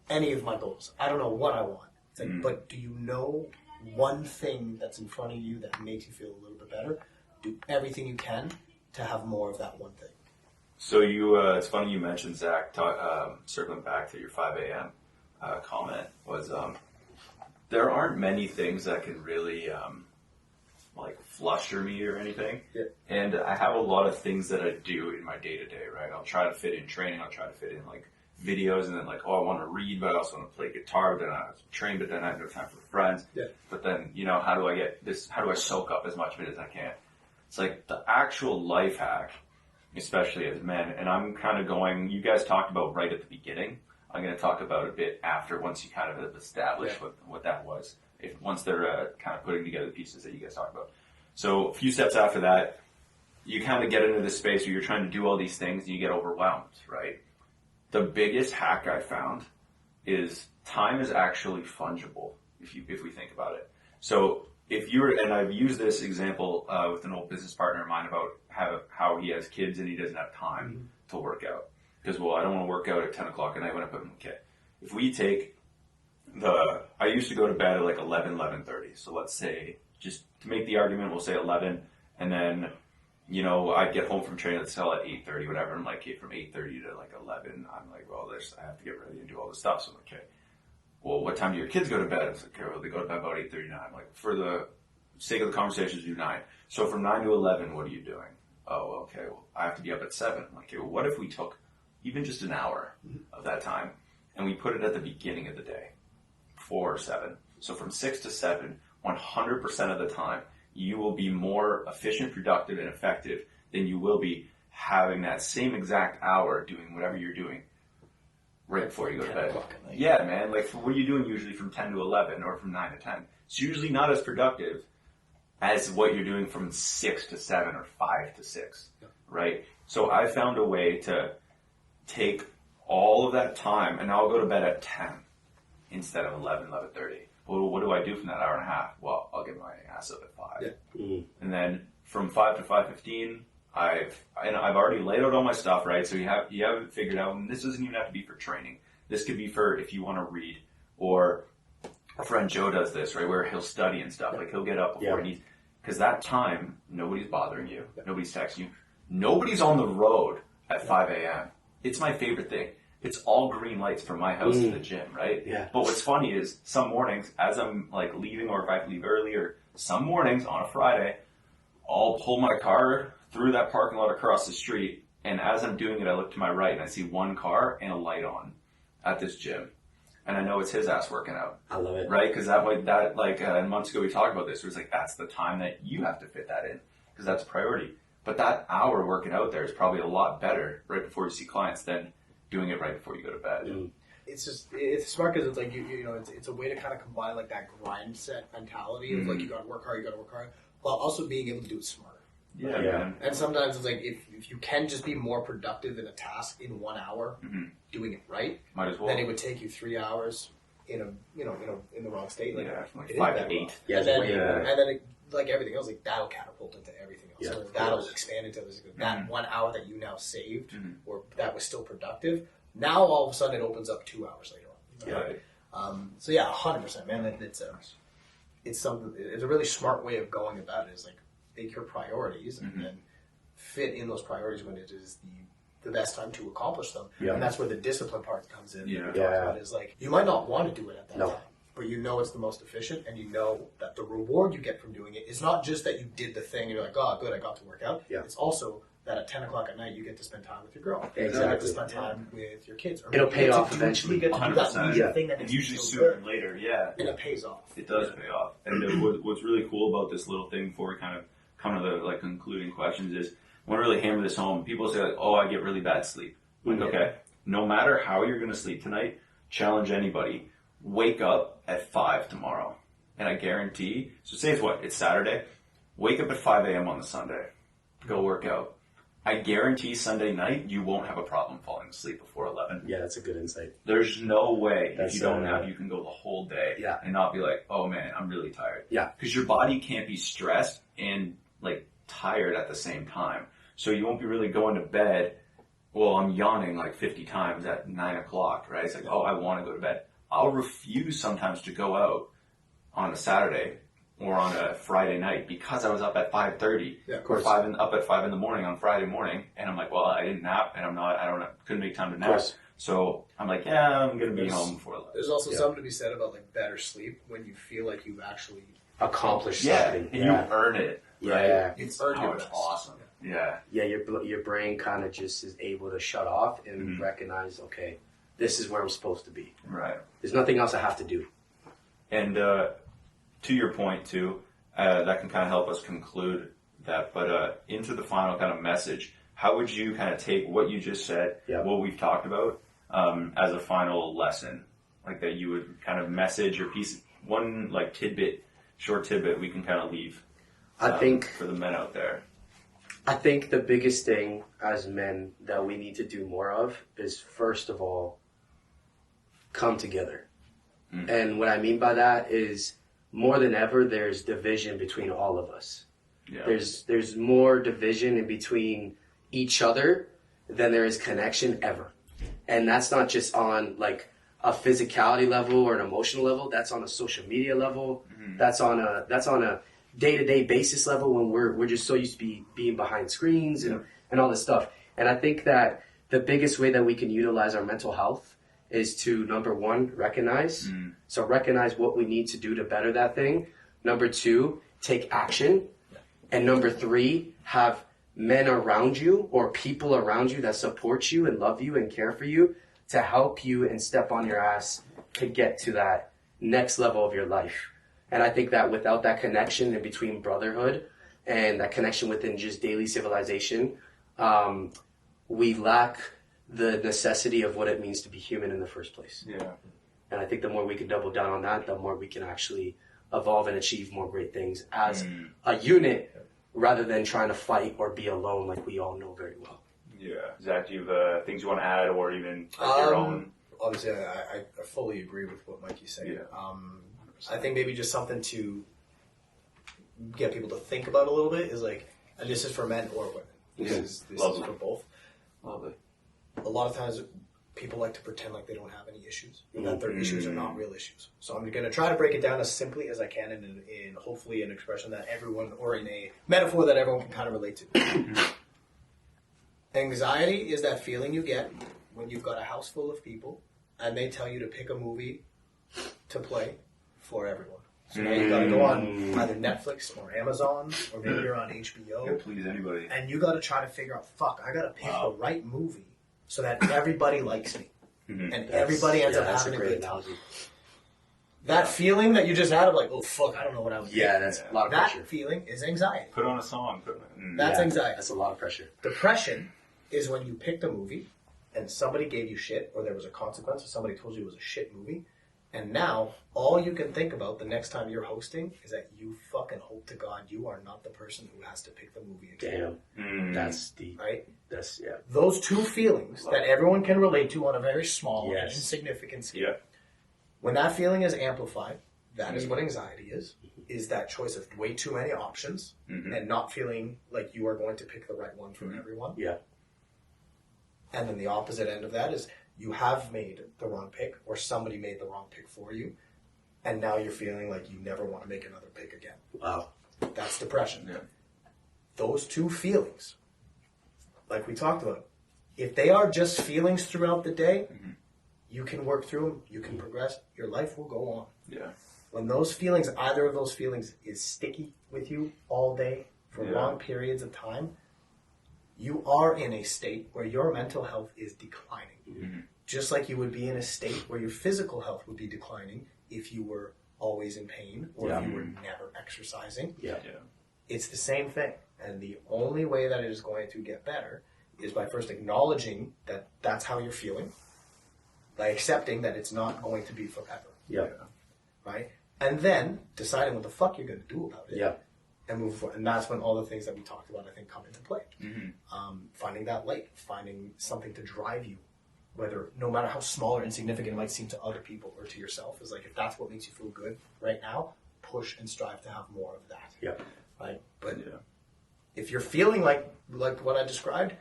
any of my goals. I don't know what I want. It's like, but do you know one thing that's in front of you that makes you feel a little bit better? Do everything you can to have more of that one thing. So it's funny you mentioned, Zach, circling back to your 5 a.m. Comment, was there aren't many things that can really like fluster me or anything. Yeah. And I have a lot of things that I do in my day-to-day, right? I'll try to fit in training, I'll try to fit in like videos, and then like, I want to read, but I also want to play guitar, but then I train, but then I have no time for friends. Yeah. But then, how do I soak up as much of it as I can? It's like the actual life hack, especially as men, and I'm kind of going, you guys talked about right at the beginning. I'm going to talk about a bit after, once you kind of have established what that was, once they're kind of putting together the pieces that you guys talked about. So a few steps after that, you kind of get into this space where you're trying to do all these things and you get overwhelmed, right? The biggest hack I found is time is actually fungible, if we think about it. So and I've used this example with an old business partner of mine about how he has kids and he doesn't have time to work out. Because, I don't want to work out at 10 o'clock at night when I put him in. Okay. If we take I used to go to bed at like 11:30. So let's say, just to make the argument, we'll say 11, and then, I'd get home from training at Cell at 8:30, whatever. I'm like, okay, from 8:30 to like 11, I'm like, I have to get ready and do all this stuff. So I'm like, okay, well, what time do your kids go to bed? It's like, okay, well, they go to bed about 8:39. I'm like, for the sake of the conversation, do 9. So from 9 to 11, what are you doing? Oh, okay, well, I have to be up at 7. I'm like, okay, well, what if we took even just an hour of that time and we put it at the beginning of the day, 4 or 7. So from 6 to 7, 100% of the time, you will be more efficient, productive, and effective than you will be having that same exact hour doing whatever you're doing right before you go to bed. Yeah, man. Like, what are you doing usually from 10 to 11 or from 9 to 10? It's usually not as productive as what you're doing from 6 to 7 or 5 to 6, right? So I found a way to take all of that time, and I'll go to bed at 10 instead of 11:30. Well, what do I do from that hour and a half? Well, I'll get my ass up at 5. Yeah. And then from 5 to 5:15, I've already laid out all my stuff, right? So you have it figured out, and this doesn't even have to be for training. This could be for if you want to read, or our friend Joe does this, right, where he'll study and stuff. Like, he'll get up before he needs, because that time, nobody's bothering you, nobody's texting you, nobody's on the road at 5 a.m. It's my favorite thing. It's all green lights from my house to the gym, right? Yeah. But what's funny is some mornings, as I'm like leaving, or if I have to leave early, or some mornings on a Friday, I'll pull my car through that parking lot across the street, and as I'm doing it, I look to my right and I see one car and a light on at this gym. and I know it's his ass working out, I love it. right? Because months ago we talked about this. It was like, that's the time that you have to fit that in, because that's a priority. But that hour working out there is probably a lot better right before you see clients than doing it right before you go to bed. It's smart because it's like you know it's a way to kind of combine like that grind set mentality of like you got to work hard, while also being able to do it smarter. Yeah, Yeah. man. And sometimes it's like if you can just be more productive in a task in 1 hour, doing it right, Might as well. then it would take you 3 hours in the wrong state. Like, Yeah, like it is 5 that to 8. wrong. Yeah, and then, way more. and then like everything else, like that'll catapult into everything else. Yeah, So of that'll course. expand into this. That 1 hour that you now saved, Mhm. or that was still productive. Now all of a sudden it opens up 2 hours later on. Yeah. So yeah, 100%, man. It's something. It's a really smart way of going about it. Is like make your priorities and then fit in those priorities when it is the best time to accomplish them. Yeah. And that's where the discipline part comes in. Yeah. We talked about is like you might not want to do it at that No. time, but you know it's the most efficient, and you know that the reward you get from doing it is not just that you did the thing and you're like, oh, good, I got to work out. Yeah. It's also that at 10 o'clock at night you get to spend time with your girl. You get Exactly. to spend time with your kids. Or It'll you pay get to off do- eventually. You get to do that 100%. media Yeah. thing that And makes usually you feel sooner good, than later, yeah. and it pays off. It does pay off. And what's really cool about this little thing before we kind of come to the like concluding questions is I want to really hammer this home. People say like, "Oh, I get really bad sleep." Like, Mhm. okay, no matter how you're going to sleep tonight, challenge anybody. Wake up at 5 tomorrow, and I guarantee. So say it's Saturday. Wake up at 5 a.m. on the Sunday. Go work out. I guarantee Sunday night you won't have a problem falling asleep before 11. Yeah, that's a good insight. There's no way That's, if you don't nap, you can go the whole day Yeah. and not be like, oh man, I'm really tired. Yeah. Because your body can't be stressed and like tired at the same time. So you won't be really going to bed. Well, I'm yawning like 50 times at 9 o'clock, right? It's like, oh, I want to go to bed. I'll refuse sometimes to go out on a Saturday or on a Friday night because I was up at 5:30 Yeah, of or course. up at 5 in the morning on Friday morning, and I'm like, well, I didn't nap, and couldn't make time to nap. course. So I'm like, yeah, I'm gonna be There's- home before 11. There's also Yeah. something to be said about like better sleep when you feel like you've actually Accomplish Yeah, something. and you earn it. Right? Yeah. you've earned your It's rest. awesome. Yeah, Yeah, your brain kind of just is able to shut off and recognize, okay, this is where I'm supposed to be. right. There's nothing else I have to do. And to your point too, that can kind of help us conclude that. But into the final kind of message, how would you kind of take what you just said, Yeah. what we've talked about, as a final lesson, like that you would kind of message or piece, one like short tidbit we can kind of leave. I think for the men out there. I think the biggest thing as men that we need to do more of is, first of all, come together. And what I mean by that is, more than ever, there's division between all of us. Yeah. There's more division in between each other than there is connection ever. And that's not just on like a physicality level or an emotional level. That's on a social media level. That's on a day-to-day basis level when we're just so used to being behind screens and all this stuff. And I think that the biggest way that we can utilize our mental health is to, number one, recognize. So recognize what we need to do to better that thing. Number two, take action. And number three, have men around you or people around you that support you and love you and care for you to help you and step on your ass to get to that next level of your life. And I think that without that connection in between brotherhood and that connection within just daily civilization, we lack the necessity of what it means to be human in the first place. Yeah. And I think the more we can double down on that, the more we can actually evolve and achieve more great things as a unit rather than trying to fight or be alone like we all know very well. Yeah. Zach, do you have things you want to add or even like, your own? Obviously, I fully agree with what Mikey's saying. Yeah. I think maybe just something to get people to think about a little bit is like, and this is for men or women. This is Lovely. for both. Lovely. A lot of times people like to pretend like they don't have any issues, and that their issues are not real issues. So I'm going to try to break it down as simply as I can in hopefully an expression that everyone, or in a metaphor that everyone can kind of relate to. Anxiety is that feeling you get when you've got a house full of people and they tell you to pick a movie to play for everyone. So now you got to go on either Netflix or Amazon, or maybe you're on HBO. Yeah, please anybody. And you got to try to figure out, fuck, I got to pick the right movie so that everybody likes me. and everybody ends up that's having a a great good time. analogy. That feeling that you just had of like, oh fuck, I don't know what I was Yeah, that's a lot of that pressure. feeling is anxiety. Put on a song. That's Yeah, anxiety. That's a lot of pressure. Depression is when you picked a movie and somebody gave you shit, or there was a consequence, or somebody told you it was a shit movie, and now all you can think about the next time you're hosting is that you fucking hope to God you are not the person who has to pick the movie again. Damn, that's deep. Right? That's Those two feelings that everyone can relate to on a very small and Yes. insignificant scale. Yeah. When that feeling is amplified, that is what anxiety is that choice of way too many options and not feeling like you are going to pick the right one for everyone. Yeah. And then the opposite end of that is you have made the wrong pick or somebody made the wrong pick for you, and now you're feeling like you never want to make another pick again. Wow. That's depression. Yeah. Those two feelings, like we talked about, if they are just feelings throughout the day, you can work through them, you can progress, your life will go on. Yeah. When those feelings, either of those feelings is sticky with you all day for long periods of time, you are in a state where your mental health is declining. Just like you would be in a state where your physical health would be declining if you were always in pain or if you were never exercising. Yeah. It's the same thing. And the only way that it is going to get better is by first acknowledging that that's how you're feeling, by accepting that it's not going to be forever. Yeah. Right? And then deciding what the fuck you're going to do about it. Yeah. And move forward. And that's when all the things that we talked about, I think, come into play. Finding that light, finding something to drive you, whether, no matter how small or insignificant it might seem to other people or to yourself, is like, if that's what makes you feel good right now, push and strive to have more of that. Yeah. Right? But if you're feeling like what I described,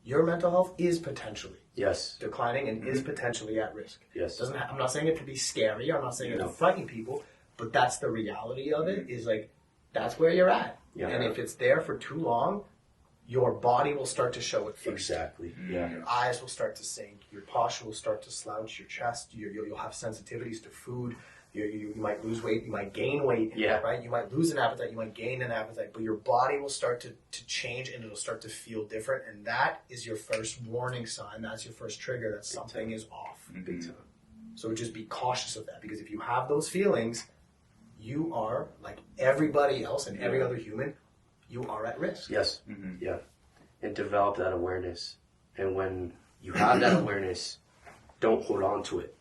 your mental health is potentially Yes. declining and is potentially at risk. Yes. I'm not saying it to be scary. I'm not saying it to frighten people, but that's the reality of it. Is like that's where you're at. Yeah. And if it's there for too long, your body will start to show it first. Exactly. Yeah. Your eyes will start to sink. Your posture will start to slouch. Your chest. You'll have sensitivities to food. You might lose weight. You might gain weight. Yeah. Right. You might lose an appetite. You might gain an appetite. But your body will start to change and it'll start to feel different. And that is your first warning sign. That's your first trigger that something is off. Big time. So just be cautious of that, because if you have those feelings, you are like everybody else and every other human. You are at risk. Yes. Yeah. And develop that awareness. And when you have that awareness, don't hold on to it.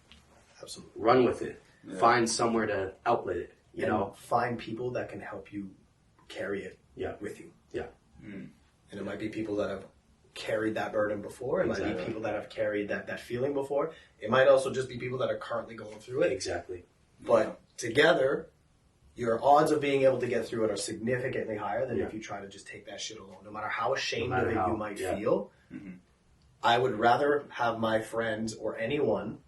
Absolutely. Run with it. Yeah. Find somewhere to outlet it. You know, find people that can help you carry it with you. Yeah. And it might be people that have carried that burden before. It might be people that have carried that feeling before. It might also just be people that are currently going through it. Exactly. But together, your odds of being able to get through it are significantly higher than if you try to just take that shit alone. No matter how ashamed of it you might feel, I would rather have my friends or anyone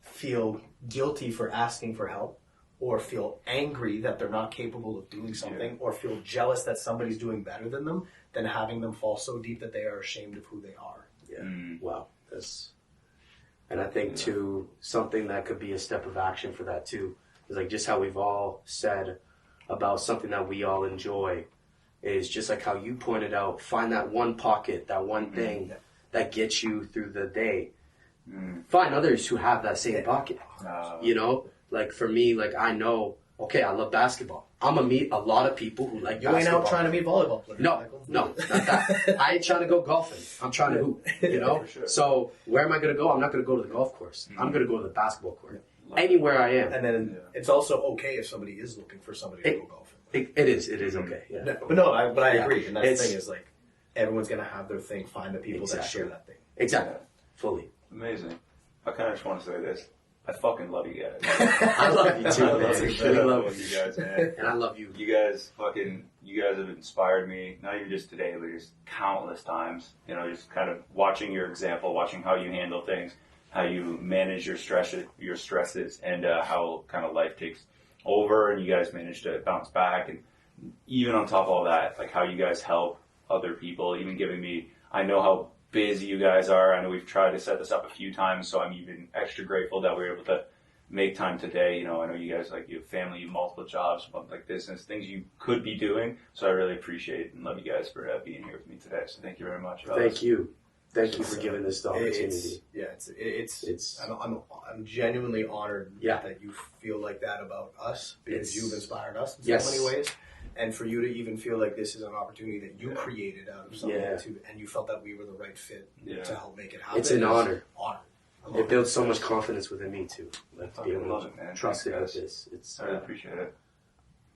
feel guilty for asking for help, or feel angry that they're not capable of doing something, or feel jealous that somebody's doing better than them, than having them fall so deep that they are ashamed of who they are. Yeah. Wow. And I think too, something that could be a step of action for that too, is like just how we've all said about something that we all enjoy, is just like how you pointed out, find that one pocket, that one thing that gets you through the day. Find others who have that same pocket. You know, like for me, like I know, okay, I love basketball. I'm gonna meet a lot of people who like basketball. You ain't out trying to meet volleyball players. No, not that. I ain't trying to go golfing. I'm trying to hoop, you know? So where am I going to go? I'm not going to go to the golf course. I'm going to go to the basketball court. Anywhere I am. And then it's also okay if somebody is looking for somebody to go golfing. It is okay. Yeah. But I agree. And that's the thing is like, everyone's going to have their thing. Find the people that share that thing. Exactly. Fully. Amazing. I kind of just want to say this. I fucking love you guys. I love you too, man. I love you guys, man. And I love you. You guys have inspired me, not even just today, but just countless times. You know, just kind of watching your example, watching how you handle things, how you manage your stresses, and how kind of life takes over, and you guys manage to bounce back. And even on top of all that, like how you guys help other people, even giving me, I know how busy you guys are. I know we've tried to set this up a few times, so I'm even extra grateful that we were able to make time today. You know, I know you guys, like, you have family, you have multiple jobs, like business, things you could be doing. So I really appreciate and love you guys for being here with me today. So thank you very much. Thank you. Thank you for giving this the opportunity. I'm genuinely honored Yeah. that you feel like that about us because you've inspired us in Yes. so many ways, and for you to even feel like this is an opportunity that you created out of something and you felt that we were the right fit to help make it happen. It's an honor. I'm It builds so much confidence within me too. Like to be I love able it, man. to trust it Thanks, with guys. this. It's I really appreciate it.